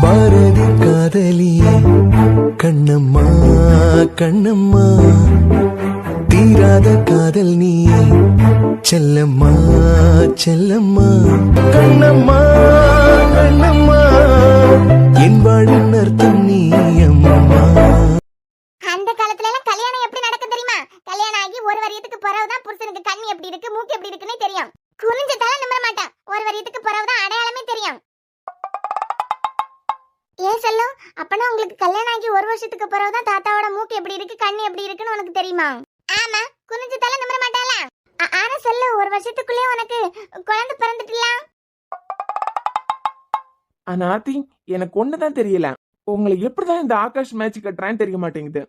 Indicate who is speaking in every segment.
Speaker 1: பாரதி காதலியே கண்ணம்மா கண்ணம்மா, தீராத காதல் நீயே செல்லம்மா செல்லம்மா, கண்ணம்மா கண்ணம்மா, என் வாழின் அர்த்தம் நீ அம்மா.
Speaker 2: அந்த காலத்துல எல்லாம் கல்யாணம் எப்படி நடக்கும் தெரியுமா? கல்யாணம் ஆகி ஒரு வரியத்துக்கு பிறகுதான் புருஷனுக்கு கண்ணு எப்படி இருக்கு, மூக்கு எப்படி இருக்குன்னு தெரியும். குனிஞ்ச தலை நிமிர மாட்டான். ஒரு வரியத்துக்கு பிறகுதான் அடையாளமே தெரியும். ஏன் சொல்லும்? அப்பனா உங்களுக்கு கல்யாணம் ஆகி ஒரு வருஷத்துக்கு பிறகுதான் தாத்தாவோட மூக்கு எப்படி இருக்கு, கண்ணு எப்படி இருக்குன்னு உனக்கு தெரியுமா? ஆமா, குனிஞ்ச தலை நிமிர மாட்டாள. ஆனா சொல்லு, ஒரு வருஷத்துக்குள்ளே உனக்கு குழந்தை பிறந்துட்டலாம்.
Speaker 3: அனாத்தி, எனக்கு ஒண்ணுதான் தெரியல, உங்களை எப்படிதான் இந்த ஆகாஷ் மேட்ச் கட்டுறான்னு தெரிய மாட்டேங்குது.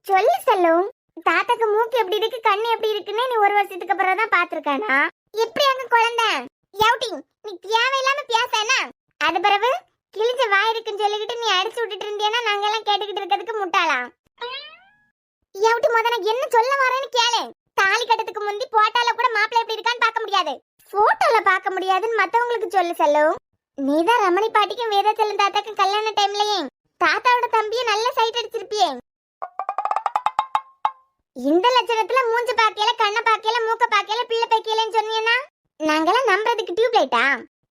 Speaker 2: சொல்லு செல்லும், தாத்தாக்கு மூக்கு எப்படி இருக்கு, கண்ணு எப்படி இருக்குன்னு நீ ஒரு வருஷத்துக்கு பிறகுதான் பாத்துருக்கானா? எப்படி அங்க குழந்தை? யவுட்டி, நீ தேவையில்லாம பேசனா? அது பிறகு கிழிஞ்ச வாய் இருக்குன்னு சொல்லிக்கிட்டு நீ அடிச்சு விட்டுட்டு இருந்தியனா நாங்க எல்லாம் கேட்டுக்கிட்டு இருக்கிறதுக்கு முட்டாளா? யவுட்டி, முதல்ல என்ன சொல்ல வரேன்னு கேளு. தாலி கட்டத்துக்கு முந்தி போட்டோல கூட மாப்பிள்ளை எப்படி இருக்கான்னு பார்க்க முடியாது, போட்டோல பார்க்க முடியாதுன்னு மத்தவங்களுக்கு சொல்லு செல்லும். நீதான் ரமணி பாட்டிக்கும் வேதாச்சலம் தாத்தாக்கும் கல்யாண டைம்லயே தாத்தாவோட தம்பியை நல்ல சைட் அடிச்சிருப்பியே. இந்த லட்சணத்துல மூஞ்ச பாக்கையில, கண்ண பாக்கையில, மூக்க பாக்கையில, பிள்ளை பாக்கையிலன்னு சொன்னீங்கன்னா நாங்கெல்லாம் நம்புறதுக்கு டியூப் லைட்டா?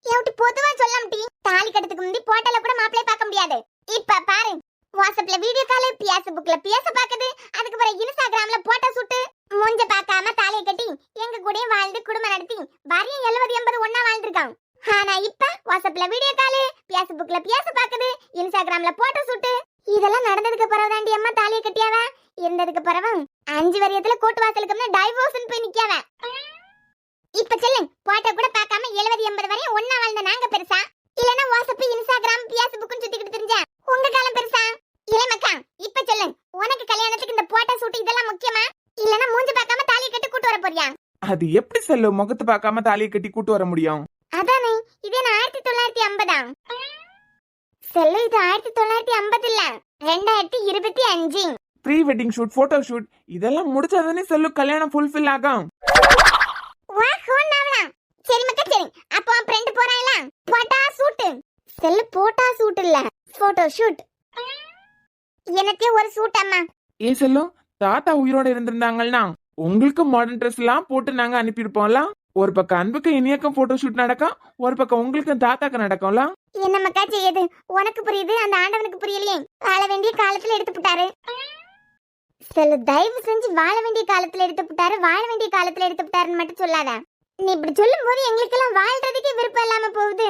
Speaker 2: எப்படி பொதுவா சொல்லாமட்டி, தாலி கட்டத்துக்கு முந்தி போட்டோல கூட மாப்பிள்ளைய பார்க்க முடியாது. இப்ப பாரு, வாட்ஸ்அப்ல வீடியோ கால், பேஸ்புக்ல பேச பாக்குது, அதுக்கு பிறகு இன்ஸ்டாகிராம்ல போட்டோ ஷூட். மூஞ்ச பார்க்காம தாலியை கட்டி எங்க கூடயே வாழ்ந்து குடும்பம் நடத்தி வரையும் 70-80 ஒன்னா வாழ்ந்துருக்கான். ஆனா இப்ப வாட்ஸ்அப்ல வீடியோ கால், பேஸ்புக்ல பேச பாக்குது, இன்ஸ்டாகிராம்ல போட்டோ ஷூட். இதெல்லாம் நடந்ததுக்கு பிறகு தாண்டி அம்மா தாலியை கட்டியாவ. இருந்ததுக்கு பிறகு 5 வரியத்துல கோர்ட் வாசலுக்கு டைவோர்ஸ்னு போய் நிக்காவ. இப்ப சொல்லு, போட்டோ கூட பார்க்காம 70-80 வரையும் ஒன்னா வாழ்ந்த நாங்க பெருசா, இல்லனா வாட்ஸ்அப், இன்ஸ்டாகிராம், பேஸ்புக்னு சுத்திக்கிட்டு தெரிஞ்ச உங்க காலம் பெருசா? இல்ல மக்கா, இப்ப சொல்லு, உனக்கு கல்யாணத்துக்கு இந்த போட்டோ ஷூட் இதெல்லாம் முக்கியமா, இல்லனா மூஞ்சி பார்க்காம தாலியை கட்டி கூட்டி வர போறியா?
Speaker 3: அது எப்படி செல்லும், முகத்தை பார்க்காம தாலியை கட்டி கூட்டு வர முடியும்?
Speaker 2: அதானே, இது 1950. செல்லு, இது 1950 இல்ல, 2025.
Speaker 3: Pre wedding shoot, photo shoot இதெல்லாம் முடிச்சாதானே செல்லு கல்யாணம் ஃபுல்ஃபில் ஆகும்.
Speaker 2: வா ஹோன்னாவலாம். சரி மக்கா, சரி. அப்போ ஃப்ரெண்ட் போறான்ல, போட்டோ ஷூட். செல்லு, போட்டோ ஷூட் இல்ல, போட்டோ ஷூட். எனக்கு ஒரு ஷூட் அம்மா.
Speaker 3: ஏன் செல்லும், தாத்தா உயிரோட இருந்திருந்தாங்கன்னா உங்களுக்கு மாடர்ன் ட்ரெஸ் எல்லாம் போட்டு நாங்க அனுப்பியிருப்போம்ல. ஒரு பக்கம் அன்புக்கு இனியக்கம் போட்டோ ஷூட் நடக்கும், ஒரு பக்கம் உங்களுக்கு தாத்தாக்கு நடக்கும்ல.
Speaker 2: என்ன மக்கா செய்யுது? உனக்கு புரியுது, அந்த ஆண்டவனுக்கு புரியலையே. வாழ வேண்டிய காலத்துல எடுத்து போட்டாரு. செல்லு, தயவு செஞ்சு வாழ வேண்டிய காலத்துல எடுத்து போட்டாரு, வாழ வேண்டிய காலத்துல எடுத்து போட்டாருன்னு மட்டும் சொல்லாத. நீ இப்படி சொல்லும் போது எங்களுக்கு எல்லாம் வாழ்றதுக்கே விருப்பம் இல்லாம போகுது.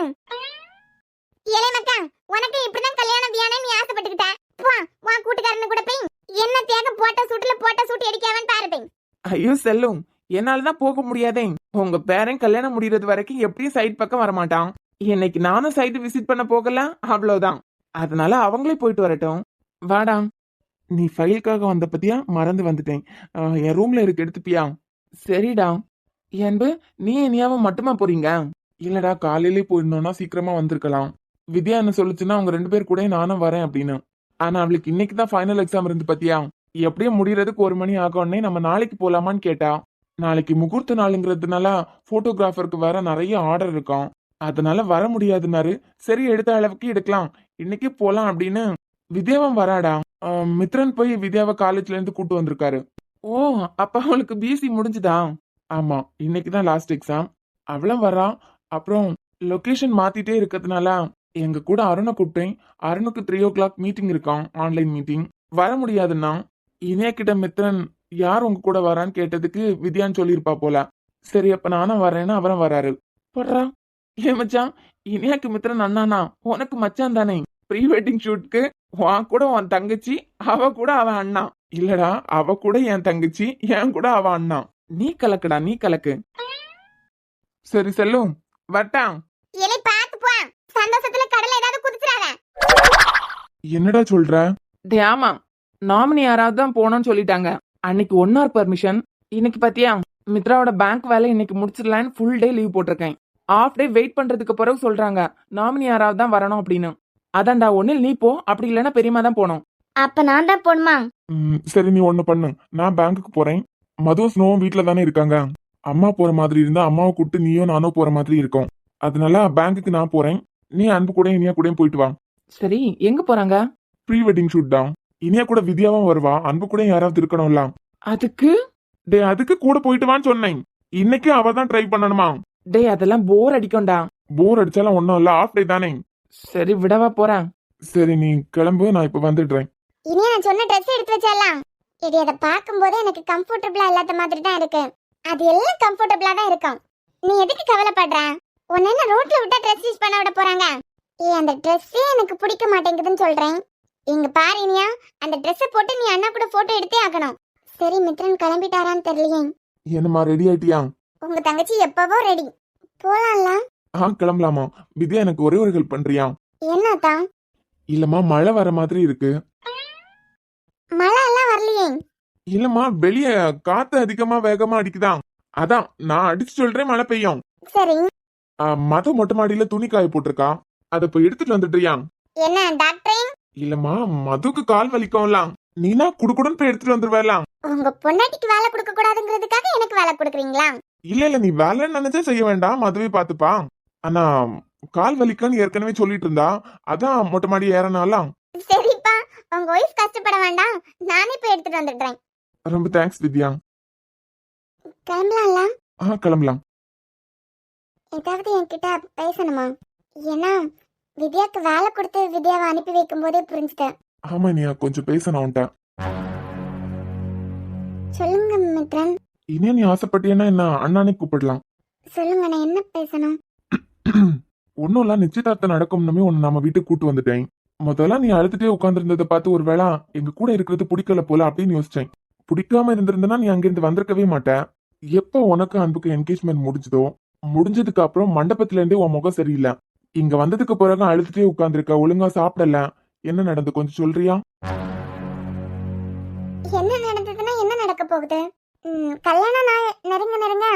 Speaker 2: ஏலே மக்கா, உனக்கு இப்படிதான் கல்யாணம் வேணும்னு நீ ஆசைப்பட்டுக்கிட்ட. வா வா, கூட்டுக்காரனு கூட போய் என்ன தேக போட்டோ ஷூட்ல போட்டோ ஷூட் எடுக்காவன்னு பாரு போய்.
Speaker 3: ஐயோ செல்லும், என்னாலதான் போக முடியாதே. உங்க பேரன் கல்யாணம் முடியறது வரைக்கும் எப்படியும் சைட் பக்கம் வரமாட்டான். இன்னைக்கு நானும் சைட் விசிட் பண்ண போகல, அவ்வளவுதான். அதனால அவங்களே போயிட்டு வரட்டும். வாடா, நீ ஃபைலுக்காக வந்த பத்தியா மறந்து வந்துட்டேன். என் ரூம்ல இருக்கு, எடுத்துப்பியா? சரிடா. என்பு, நீ இனியாவும் மட்டுமா போறீங்க? இல்லடா, காலையிலே போயிருந்தோம்னா சீக்கிரமா வந்திருக்கலாம். வித்யா என்ன சொல்லுச்சுன்னா அவங்க 2 பேர் கூட நானும் வரேன் அப்படின்னு. ஆனா அவளுக்கு இன்னைக்கு தான் ஃபைனல் எக்ஸாம் இருந்து பத்தியா. எப்படியும் முடியறதுக்கு 1 மணி ஆகணும்னே நம்ம நாளைக்கு போலாமான்னு கேட்டா. நாளைக்கு முகூர்த்த நாளுங்கிறதுனால போட்டோகிராஃபருக்கு வேற நிறைய ஆர்டர் இருக்கும், அதனால வர முடியாதுன்னாரு. சரி, எடுத்த அளவுக்கு எடுக்கலாம், இன்னைக்கு போலாம் அப்படின்னு. வித்யாவும் வராடா. மித்ரன் போய் வித்யாவை காலேஜ்ல இருந்து கூட்டு வந்திருக்காரு. ஓ, அப்ப அவளுக்கு பிஎஸ்சி முடிஞ்சுதா? ஆமா, இன்னைக்குதான் லாஸ்ட் எக்ஸாம். அவளும் வரா. அப்புறம் லொகேஷன் மாத்திட்டே இருக்கிறதுனால எங்க கூட அருணை கூப்பிட்டேன். அருணுக்கு 3 o'clock மீட்டிங் இருக்கான், ஆன்லைன் மீட்டிங். வர முடியாதுன்னா இனியா கிட்ட மித்ரன் யார் உங்க கூட வரான்னு கேட்டதுக்கு வித்யான்னு சொல்லியிருப்பா போல. சரி, அப்ப நானும் வரேன்னு அவரும் வராரு. படுறா, ஏன் மச்சான், இனியாக்கு மித்ரன் அண்ணானா உனக்கு மச்சான் தானே? ப்ரீ வெட்டிங் ஷூட்க்கு உன் கூட உன் தங்கச்சி, அவ கூட அவன் அண்ணா. இல்லடா, அவ கூட என் தங்கச்சி, என் கூட அவ அண்ணா. நீ கலக்குடா, நீ கலக்கு. சரி செல்லும், வட்டா.
Speaker 2: ஏலே பாத்து போ, சந்தோஷத்துல கடல ஏதாவது குதிச்சுறாத.
Speaker 3: என்னடா சொல்ற? ஆமா, நாமினி யாராவது தான் போனோம்னு சொல்லிட்டாங்க. அன்னைக்கு 1 hour பர்மிஷன். இன்னைக்கு பாத்தியா, மித்ராவோட பேங்க் வேலை இன்னைக்கு முடிச்சிடலான்னு ஃபுல் டே லீவ் போட்டிருக்கேன். ஆஃப் டே வெயிட் பண்றதுக்கு பிறகு சொல்றாங்க நாமினி யாராவது தான் வரணும் அப்படின்னு. அதான்டா, ஒன்னில் நீ போ, அப்படி இல்லைன்னா பெரியமா தான் போனோம்.
Speaker 2: அப்ப நான் தான் போணுமா?
Speaker 4: சரி, நீ ஒண்ணு பண்ணு, நான் பேங்க்குக்கு போறேன். மது ஸ்னோவும் வீட்டுல தானே இருக்காங்க. அம்மா போற மாதிரி இருந்தா அம்மாவை கூப்பிட்டு நீயோ நானோ போற மாதிரி இருக்கும். அதனால பேங்க்குக்கு நான் போறேன், நீ அன்பு கூட இனியா கூட போயிட்டு வா.
Speaker 3: சரி எங்க போறாங்க?
Speaker 4: ப்ரீ வெட்டிங் ஷூட் தான். இனியா கூட வித்யாவும் வருவா, அன்பு கூட யாராவது இருக்கணும்ல.
Speaker 3: அதுக்கு
Speaker 4: அதுக்கு கூட போயிட்டு வான்னு சொன்னேன். இன்னைக்கு அவ தான் ட்ரை பண்ணணுமா?
Speaker 3: டேய் அதெல்லாம் போர் அடிக்கும்டா.
Speaker 4: போர் அடிச்சாலும் ஒன்னும் இல்ல, ஆஃப் டே தானே.
Speaker 3: சரி விடவா போறேன்.
Speaker 4: சரி நீ கிளம்பு, நான் இப்ப வந்துடுறேன்.
Speaker 2: இனியா நான் சொன்ன ட்ரெஸ் எடுத்து வச்சிடலாம். இது அதை பார்க்கும்போதே எனக்கு கம்ஃபர்டபுளா இல்லாத மாதிரி தான் இருக்கு. அது எல்லாம் கம்ஃபர்டபுளா தான் இருக்கும். நீ எதுக்கு கவலைப்படுற? உன்னை என்ன ரோட்ல விட்டா ட்ரெஸ் யூஸ் பண்ண விட போறாங்க? அந்த ட்ரெஸ்ஸே எனக்கு பிடிக்க மாட்டேங்குதுன்னு சொல்றேன். இங்க பாரு இனியா, அந்த ட்ரெஸ்ஸை போட்டு நீ அண்ணா கூட போட்டோ எடுத்தே ஆகணும். சரி மித்ரன் கிளம்பிட்டாரான்னு தெரியலையே.
Speaker 4: என்னம்மா ரெடி ஆயிட்டியா?
Speaker 2: உங்க தங்கச்சி எப்பவோ ரெடி. போலாம்ல?
Speaker 4: கிளம்பலாமா? வித்யா எனக்கு ஒரே ஒரு ஹெல்ப் பண்றியா?
Speaker 2: என்னத்தா?
Speaker 4: இல்லம்மா மழை வர மாதிரி இருக்கு.
Speaker 2: மழை எல்லாம் வரலையே.
Speaker 4: இல்லம்மா வெளிய காத்து அதிகமா வேகமா அடிக்குதான். அதான் நான் அடிச்சு சொல்றேன் மழை பெய்யும்.
Speaker 2: சரி.
Speaker 4: மது மொட்டை மாடியில துணி காய போட்டிருக்கா, அதை போய் எடுத்துட்டு வந்துட்டியா?
Speaker 2: என்ன டாக்டர்?
Speaker 4: இல்லம்மா மதுக்கு கால் வலிக்கும்லாம், நீனா குடுக்குடுன்னு போய் எடுத்துட்டு வந்துருவேலாம்.
Speaker 2: உங்க பொண்டாட்டிக்கு வேலை கொடுக்க கூடாதுங்கிறதுக்காக எனக்கு வேலை கொடுக்குறீங்களா?
Speaker 4: இல்ல நீ வேலைன்னு நினைச்சா செய்ய வேண்டாம், மதுவே பாத்துப்பா. ஆனா கால் வலிக்குன்னு ஏற்கனவே சொல்லிட்டு இருந்தா, அதான் மொட்டை மாடி ஏறனாலாம்.
Speaker 2: சரிப்பா, உங்க ஒய்ஃப் கஷ்டப்பட வேண்டாம், நானே போய் எடுத்துட்டு வந்துடுறேன்.
Speaker 4: ரொம்ப தேங்க்ஸ் வித்யா.
Speaker 2: கிளம்பலாம்ல?
Speaker 4: கிளம்பலாம்.
Speaker 2: ஏதாவது என்கிட்ட பேசணுமா? ஏன்னா வித்யாக்கு வேலை கொடுத்து வித்யாவை அனுப்பி வைக்கும் போதே புரிஞ்சுட்டேன்.
Speaker 4: ஆமா நீ கொஞ்சம் பேசணும் உன்ட்ட.
Speaker 2: சொல்லுங்க மித்ரன்.
Speaker 4: இனியா நீ ஆசைப்பட்டியன்னா என்ன அண்ணானே கூப்பிடலாம்.
Speaker 2: சொல்லுங்க, நான் என்ன பேசணும்?
Speaker 4: ஒன்னும் இல்ல, நிச்சயதார்த்தம் நடக்கும்னுமே உன்னை நம்ம வீட்டுக்கு கூட்டு வந்துட்டேன். முதல்ல நீ அழுதுட்டே உட்கார்ந்துருந்ததை பார்த்து ஒரு வேளை எங்க கூட இருக்கிறது பிடிக்கல போல அப்படின்னு யோசிச்சேன். பிடிக்காம இருந்திருந்தனா நீ அங்கிருந்து வந்திருக்கவே மாட்ட. எப்ப உனக்கு அன்புக்கு என்கேஜ்மெண்ட் முடிஞ்சதோ, முடிஞ்சதுக்கு அப்புறம் மண்டபத்துல இருந்தே உன் முகம் சரியில்லை. இங்க வந்ததுக்கு பிறகு அழுதுட்டே உட்கார்ந்துருக்க, ஒழுங்கா சாப்பிடல. என்ன நடந்து கொஞ்சம் சொல்றியா?
Speaker 2: என்ன நடந்ததுன்னா என்ன நடக்க போகுது? கல்யாணம் நாள் நெருங்க நெருங்க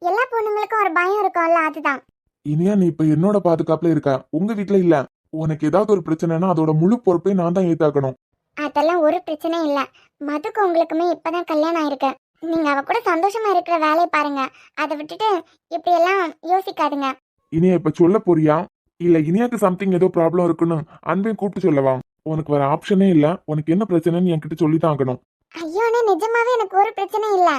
Speaker 2: எல்லா பொண்ணுங்களுக்கும் ஒரு பயம் இருக்கும்ல, அதுதான்.
Speaker 4: இனியா நீ இப்ப என்னோட பாதுகாப்புல இருக்க, உங்க வீட்டுல இல்ல. உனக்கு ஏதாவது ஒரு பிரச்சனைனா அதோட முழு பொறுப்பை நான் தான் ஏத்தாக்கணும்.
Speaker 2: அதெல்லாம் ஒரு பிரச்சனையும் இல்ல. மதுக்கு உங்களுக்குமே இப்பதான் கல்யாணம் ஆயிருக்கு. நீங்க அவ கூட சந்தோஷமா இருக்கிற வேலையை பாருங்க. அதை விட்டுட்டு இப்படி எல்லாம் யோசிக்காதுங்க.
Speaker 4: இனியா இப்ப சொல்ல போறியா? இல்ல இனியாக்கு சம்திங் ஏதோ ப்ராப்ளம் இருக்குன்னு அன்பையும் கூப்பிட்டு சொல்லவா? உனக்கு வேற ஆப்ஷனே இல்ல. உனக்கு என்ன பிரச்சனைன்னு என்கிட்ட சொல்லிதான் ஆகணும்.
Speaker 2: ஐயோனே, நிஜமாவே எனக்கு ஒரு பிரச்சனையும் இல்ல.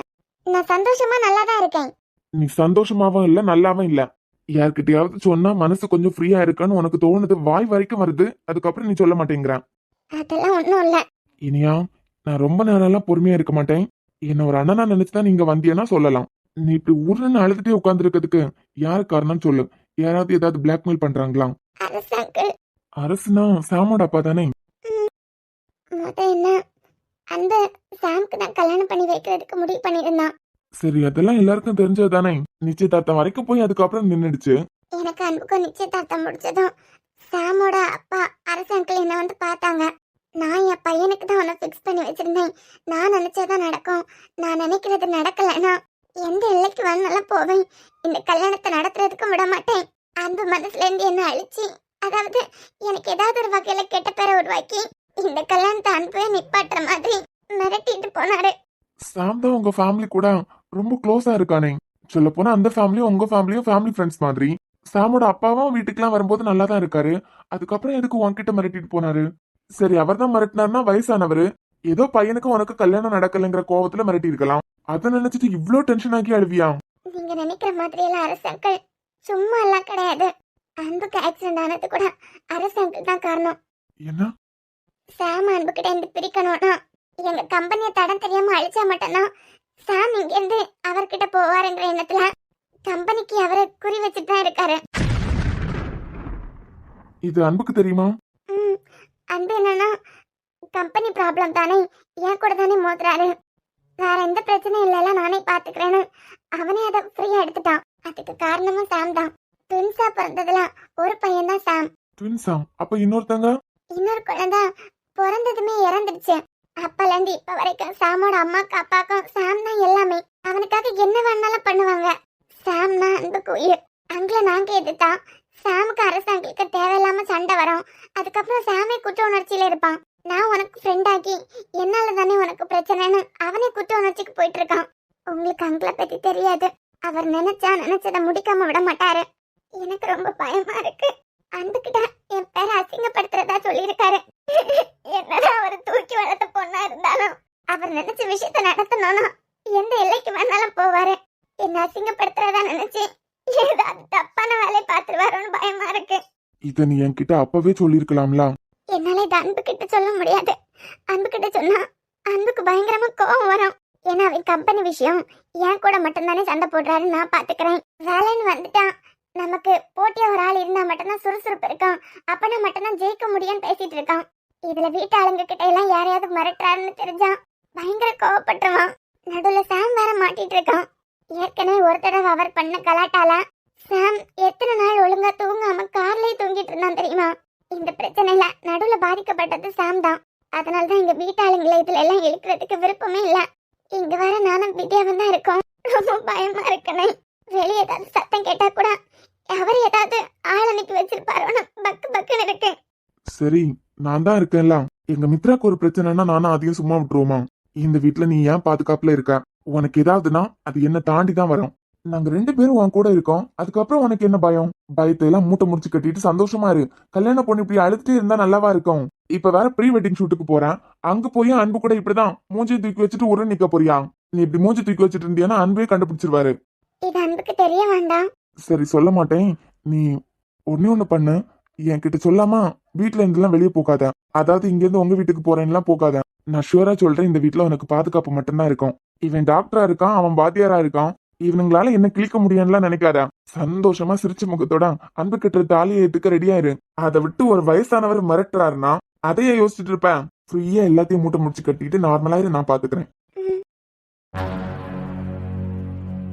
Speaker 2: நான் சந்தோஷமா நல்லா தான் இருக்கேன்.
Speaker 4: நீ சந்தோஷமாவும் இல்ல நல்லாவும் இல்ல. யார்கிட்டயாவது சொன்னா மனசு கொஞ்சம் ஃப்ரீயா இருக்கான்னு உனக்கு தோணுது, வாய் வரைக்கும் வருது, அதுக்கப்புறம் நீ சொல்ல மாட்டேங்கிற.
Speaker 2: அதெல்லாம் ஒண்ணும் இல்ல.
Speaker 4: இனியா நான் ரொம்ப நேரம் எல்லாம் பொறுமையா இருக்க மாட்டேன். என்ன ஒரு அண்ணனா நினைச்சுதான் நீங்க வந்தியன்னா சொல்லலாம். நீ இப்படி ஊர்ல அழுதுட்டே உட்கார்ந்து இருக்கிறதுக்கு யாரு காரணம்னு சொல்லு. யாராவது ஏதாவது பிளாக்மெயில் பண்றாங்களா?
Speaker 2: அரசாங்க
Speaker 4: அரசுனா சாமோட அப்பா தானே?
Speaker 2: முத என்ன அந்த சாம்க்கு தான் கல்யாணம் பண்ணி வைக்கிறதுக்கு முடிவு பண்ணிருந்தான்.
Speaker 4: சரி அதெல்லாம் எல்லாருக்கும் தெரிஞ்சது தானே. நிச்சயதார்த்தம் வரைக்கும் போய் அதுக்கப்புறம் நின்னுடுச்சு.
Speaker 2: எனக்கு அன்புக்கும் நிச்சயதார்த்தம் முடிச்சதும் சாமோட அப்பா அரசாங்க என்ன வந்து பார்த்தாங்க. நான் என் பையனுக்கு தான் உன்னை ஃபிக்ஸ் பண்ணி வச்சிருந்தேன். நான் நினைச்சதான் நடக்கும். நான் நினைக்கிறது நடக்கலைன்னா எந்த எல்லைக்கு வேணாலும் போவேன். இந்த கல்யாணத்தை நடத்துறதுக்கும் விட மாட்டேன். அன்பு மனசுல இருந்து என்ன அழிச்சு, அதாவது எனக்கு ஏதாவது ஒரு வகையில கெட்ட பேரை உருவாக்கி இந்த கல்யாணத்தை அன்பே நிப்பாட்டுற மாதிரி மிரட்டிட்டு போனாரு.
Speaker 4: சாம் தான் உங்க ஃபேமிலி கூட ரொம்ப க்ளோஸா இருக்கானே. சொல்ல போனா அந்த ஃபேமிலியும் உங்க ஃபேமிலியும் ஃபேமிலி ஃப்ரெண்ட்ஸ் மாதிரி. சாமோட அப்பாவும் வீட்டுக்குலாம் வரும்போது நல்லா தான் இருக்காரு. அதுக்கப்புறம் எதுக்கு உன்கிட்ட மிரட்டிட்டு போனாரு? சரி அவர் தான் மிரட்டினார்னா வயசானவரு, ஏதோ பையனுக்கு உனக்கு கல்யாணம் நடக்கலைங்கிற கோவத்துல மிரட்டி இருக்கலாம். அதை நினைச்சிட்டு இவ்ளோ டென்ஷன் ஆகி அழுவியா?
Speaker 2: நீங்க நினைக்கிற மாதிரி எல்லாம் அரசாங்க சும்மா எல்லாம் கிடையாது. அன்புக்கு ஆக்சிடென்ட் ஆனது கூட அரசாங்க தான் காரணம்.
Speaker 4: என்ன?
Speaker 2: சாம் அன்பு கிட்ட இருந்து பிரிக்கணும்னா எங்க கம்பெனியை தடம் தெரியாம அழிச்சா மட்டும்தான் சாம் இங்க இருந்து அவர்கிட்ட போவாருங்கிற எண்ணத்துல கம்பெனிக்கு அவரை குறி வச்சுட்டு தான் இருக்காரு.
Speaker 4: இது அன்புக்கு தெரியுமா?
Speaker 2: அன்பு என்னன்னா கம்பெனி ப்ராப்ளம் தானே, என் கூட தானே மோதுறாரு. வேற எந்த பிரச்சனையும் இல்லைல்ல, நானே பாத்துக்கிறேன்னு அவனே அதை ஃப்ரீயா எடுத்துட்டான். அதுக்கு காரணமும் சாம் தான். ட்வின்ஸா பிறந்ததுல ஒரு பையன் தான் சாம்.
Speaker 4: ட்வின்ஸா? அப்ப இன்னொருத்தங்க?
Speaker 2: இன்னொரு குழந்தை பிறந்ததுமே இறந்துடுச்சு. அப்பல இருந்து இப்ப வரைக்கும் சாமோட அம்மாக்கு அப்பாக்கும் சாம் தான் எல்லாமே. அவனுக்காக என்ன வேணாலும் பண்ணுவாங்க. சாம்னா அன்புக்கு உயிர். அங்கே நாங்க எதிர்த்தா சாமுக்கு அரசாங்களுக்கு தேவையில்லாம சண்டை வரும். அதுக்கப்புறம் சாமே குற்ற உணர்ச்சியில இருப்பான். நான் உனக்கு ஃப்ரெண்ட் ஆகி என்னால தானே உனக்கு பிரச்சனைன்னு அவனே குற்ற உணர்ச்சிக்கு போயிட்டு இருக்கான். உங்களுக்கு அங்களை பத்தி தெரியாது. அவர் நினைச்சதை முடிக்காம விட மாட்டாரு. எனக்கு ரொம்ப பயமா இருக்கு. அன்புகிட்ட என் பேரை அசிங்கப்படுத்துறதா சொல்லி இருக்கு.
Speaker 4: இத நீ என்கிட்ட அப்பவே சொல்லிருக்கலாம்ல.
Speaker 2: என்னால இதை அன்பு கிட்ட சொல்ல முடியாது. அன்பு கிட்ட சொன்னா அன்புக்கு பயங்கரமா கோவம் வரும். ஏன்னா அவன் கம்பெனி விஷயம் என் கூட மட்டும்தானே சண்டை போடுறாருன்னு நான் பாத்துக்கிறேன். வேலைன்னு வந்துட்டான். நமக்கு போட்டியா ஒரு ஆள் இருந்தா மட்டும்தான் சுறுசுறுப்பு இருக்கும். அப்பனா மட்டும்தான் ஜெயிக்க முடியும்னு பேசிட்டு இருக்கான். இதுல வீட்டு ஆளுங்க கிட்ட எல்லாம் யாரையாவது மிரட்டுறாருன்னு தெரிஞ்சா பயங்கர கோவப்பட்டுருவான். நடுவுல சாம் வேற மாட்டிட்டு இருக்கான். ஏற்கனவே ஒரு தடவை அவர் பண்ண கலாட்டால சாம் எத்தனை நாள் ஒழுங்கா தூங்காம கார்லயே தூங்கிட்டு இருந்தான் தெரியுமா? இந்த பிரச்சனையில நடுவுல பாதிக்கப்பட்டது சாம் தான். அதனாலதான் எங்க வீட்டாளுங்களை இதுல எல்லாம் இழுக்கிறதுக்கு விருப்பமே இல்ல. இங்க வர நானும் வித்யாவும் தான் இருக்கோம். ரொம்ப பயமா இருக்கனே. வெளியே ஏதாவது சத்தம் கேட்டா கூட அவர் ஏதாவது ஆளனுக்கு வச்சிருப்பாரோன்னு பக்கு பக்குன்னு இருக்கு.
Speaker 4: சரி, நான் தான் இருக்கேன்ல. எங்க மித்ராக்கு ஒரு பிரச்சனைனா நானும் அதையும் சும்மா விட்டுருவோமா? இந்த வீட்டுல நீ ஏன் பாதுகாப்புல இருக்க? உனக்கு ஏதாவதுன்னா அது என்ன தாண்டி தான் வரும். நாங்க 2 பேரும் உன் கூட இருக்கோம். அதுக்கப்புறம் உனக்கு என்ன பயம்? பயத்தை எல்லாம் மூட்டை முடிச்சு கட்டிட்டு சந்தோஷமா இரு. கல்யாணம் பொண்ணு இப்படி அழுதுட்டே இருந்தா நல்லாவா இருக்கும்? இப்ப வேற ப்ரீ வெட்டிங் ஷூட்டுக்கு போறேன். அங்க போய் அன்பு கூட இப்படிதான் மூஞ்சி தூக்கி வச்சுட்டு உரு நிக்க போறியா? நீ இப்படி மூஞ்சி தூக்கி வச்சுட்டு இருந்தியானா அன்பே கண்டுபிடிச்சிருவாரு.
Speaker 2: இது அன்புக்கு தெரிய வேண்டாம்.
Speaker 4: சரி, சொல்ல மாட்டேன். நீ ஒண்ணு பண்ணு. என்கிட்ட சொல்லாமா வீட்டுல இருந்தெல்லாம் வெளியே போகாத. அதாவது இங்க இருந்து உங்க வீட்டுக்கு போறேன்லாம் போகாத. நான் ஷூரா சொல்றேன், இந்த வீட்டுல உனக்கு பாதுகாப்பு மட்டும்தான் இருக்கும். இவன் டாக்டரா இருக்கான், அவன் வாத்தியாரா இருக்கான். இவனுங்களால என்ன கிழிக்க முடியும்லாம் நினைக்காத. சந்தோஷமா சிரிச்ச முகத்தோட அன்பு கட்டுற தாலியை ஏத்துக்க ரெடியா இரு. அதை விட்டு ஒரு வயசானவர் மிரட்டுறாருன்னா அதையே யோசிச்சுட்டு இருப்பேன். ஃப்ரீயா எல்லாத்தையும் மூட்டை முடிச்சு கட்டிட்டு நார்மலா இரு, நான் பாத்துக்கிறேன்.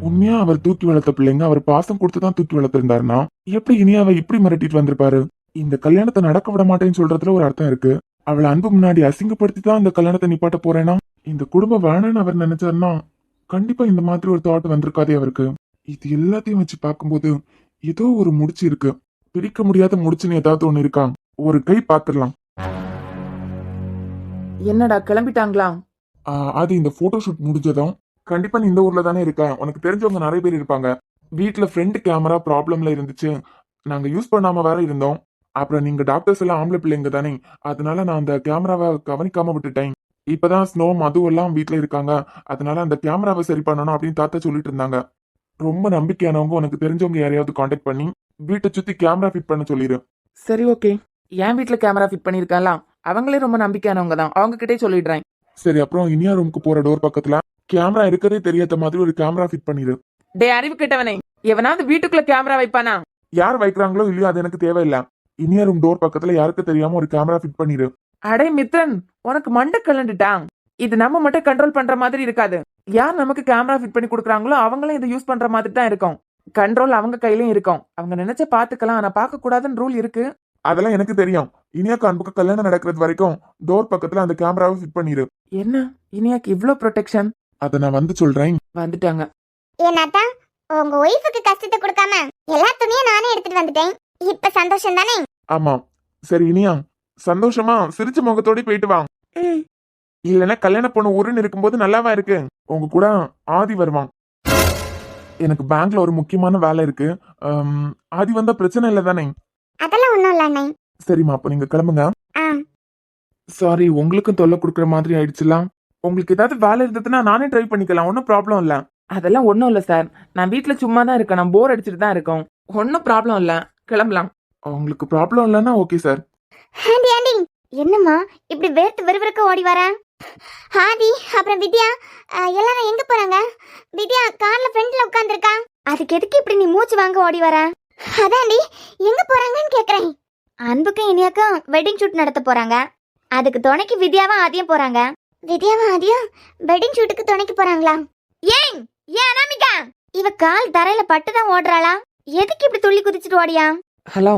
Speaker 4: உண்மையா அவர் தூக்கி வளர்த்த பிள்ளைங்க அவர் பாசம் கொடுத்துதான் தூக்கி வளர்த்திருந்தாருன்னா எப்படி இனியாவை இப்படி மிரட்டிட்டு வந்திருப்பாரு? இந்த கல்யாணத்தை நடக்க விட மாட்டேன்னு சொல்றதுல ஒரு அர்த்தம் இருக்கு. அவளை அன்பு முன்னாடி அசிங்கப்படுத்தி தான் இந்த கல்யாணத்தை நிப்பாட்ட போறேன்னா இந்த குடும்பம் வேணும்னு அவர் நினைச்சாருன்னா கண்டிப்பா இந்த மாதிரி ஒரு தாட் வந்திருக்காதே அவருக்கு. இது எல்லாத்தையும் வச்சு பார்க்கும்போது ஏதோ ஒரு முடிச்சு இருக்கு. பிரிக்க முடியாத முடிச்சுன்னு ஏதாவது ஒண்ணு இருக்கா? ஒரு கை பாத்துடலாம்.
Speaker 3: என்னடா கிளம்பிட்டாங்களா?
Speaker 4: அது இந்த போட்டோ ஷூட் முடிஞ்சதும் கண்டிப்பா நீ இந்த ஊர்ல தானே இருக்க. உனக்கு தெரிஞ்சவங்க நிறைய பேர் இருப்பாங்க. வீட்டுல ஃப்ரண்ட் கேமரா ப்ராப்ளம்ல இருந்துச்சு. நாங்க யூஸ் பண்ணாம வேற இருந்தோம். அப்புறம் நீங்க டாக்டர்ஸ் எல்லாம் ஆம்பளை பிள்ளைங்க தானே, அதனால நான் அந்த கேமராவை கவனிக்காம விட்டுட்டேன். இப்பதான் ஸ்னோ மது எல்லாம் வீட்டுல இருக்காங்க. அதனால அந்த கேமராவை சரி பண்ணணும் அப்படின்னு தாத்தா சொல்லிட்டு இருந்தாங்க. ரொம்ப நம்பிக்கையானவங்க உனக்கு தெரிஞ்சவங்க யாரையாவது காண்டாக்ட் பண்ணி வீட்டை சுத்தி கேமரா ஃபிட் பண்ண சொல்லிடு.
Speaker 3: சரி, ஓகே. என் வீட்டுல கேமரா ஃபிட் பண்ணிருக்கலாம். அவங்களே ரொம்ப நம்பிக்கையானவங்க தான். அவங்க கிட்டே சொல்லிடுறேன்.
Speaker 4: சரி, அப்புறம் இனியா ரூமுக்கு போற டோர் பக்கத்துல கேமரா இருக்கதே தெரியாத மாதிரி ஒரு கேமரா ஃபிட் பண்ணிடு.
Speaker 3: டே அறிவு கிட்டவனே, எவனாவது வீட்டுக்குள்ள கேமரா வைப்பானா?
Speaker 4: யார் வைக்கிறாங்களோ இல்லையோ அது எனக்கு தேவையில்லை. இனியா ரூம் டோர் பக்கத்துல யாருக்கு தெரியாம ஒரு கேமரா ஃபிட் பண்ணிடு.
Speaker 3: அடே மித்ரன், உனக்கு மண்டை கலண்டுட்டான். இது நம்ம மட்டும் கண்ட்ரோல் பண்ற மாதிரி இருக்காது. யார் நமக்கு கேமரா ஃபிட் பண்ணி கொடுக்குறாங்களோ அவங்களும் இதை யூஸ் பண்ற மாதிரி தான் இருக்கும். கண்ட்ரோல் அவங்க கையிலயும் இருக்கும். அவங்க நினைச்ச பாத்துக்கலாம், ஆனா பார்க்க கூடாதுன்னு ரூல் இருக்கு.
Speaker 4: அதெல்லாம் எனக்கு தெரியும். இனியாக்கு அன்புக்கு கல்யாணம் நடக்கிறது வரைக்கும் டோர் பக்கத்துல அந்த கேமராவை ஃபிட் பண்ணிடு.
Speaker 3: என்ன இனியாக்கு இவ்ளோ ப்ரொடெக்ஷன்?
Speaker 4: அத நான் வந்து சொல்றேன்.
Speaker 3: வந்துட்டாங்க.
Speaker 2: ஏன்னாத்தா உங்க ஒய்ஃபுக்கு கஷ்டத்தை கொடுக்காம எல்லா துணியும் நானே எடுத்துட்டு வந்துட்டேன். இப்ப சந்தோஷம் தானே?
Speaker 4: ஆமா. சரி இனியா, சந்தோஷமா சிரிச்ச முகத்தோட போயிட்டு வா. இல்லன்னா கல்யாண பொண்ணு ஊருன்னு இருக்கும்போது நல்லாவா இருக்கு? உங்க கூட ஆதி வருவான். எனக்கு பேங்க்ல ஒரு முக்கியமான வேலை இருக்கு. ஆதி வந்தா பிரச்சனை இல்லை தானே?
Speaker 2: அதெல்லாம் ஒண்ணும் இல்ல அண்ணே.
Speaker 4: சரிம்மா, அப்ப நீங்க கிளம்புங்க.
Speaker 2: ஆ,
Speaker 3: சாரி, உங்களுக்கும் தொல்லை கொடுக்குற மாதிரி ஆயிடுச்சுலாம். உங்களுக்கு ஏதாவது வேலை இருந்ததுன்னா நானே ட்ரை பண்ணிக்கலாம். ஒன்றும் ப்ராப்ளம் இல்ல. அதெல்லாம் ஒன்றும் இல்லை சார். நான் வீட்டுல சும்மா தான் இருக்கேன். நான் போர் அடிச்சுட்டு தான் இருக்கோம். ஒன்றும் ப்ராப்ளம் இல்லை. கிளம்பலாம்.
Speaker 4: உங்களுக்கு ப்ராப்ளம் இல்லைன்னா ஓகே சார்.
Speaker 2: ஆண்டி ஆண்டி என்னம்மா இப்படி வேர்த்து விறுவிறுக்க ஓடி வர? ஆதி அப்புறம் வித்யா எல்லாரும் எங்க போறாங்க? வித்யா கார்ல ஃப்ரண்ட்ல உட்கார்ந்திருக்கா. அதுக்கு எதுக்கு இப்படி நீ மூச்சு வாங்க ஓடி வர? அதாண்டி எங்க போறாங்கன்னு கேக்குறேன். அன்புக்கும் இனியாக்கும் வெட்டிங் ஷூட் நடத்த போறாங்க. அதுக்கு துணைக்கு வித்யாவும் ஆதியும் போறாங்க. வித்யாவும் ஆதியும் வெட்டிங் ஷூட்டுக்கு துணைக்கு போறாங்களா? ஏன் அனாமிகா இவ கால் தரையில பட்டுதான் ஓடுறாளா? எதுக்கு இப்படி துள்ளி குதிச்சுட்டு ஓடியா?
Speaker 3: Hello,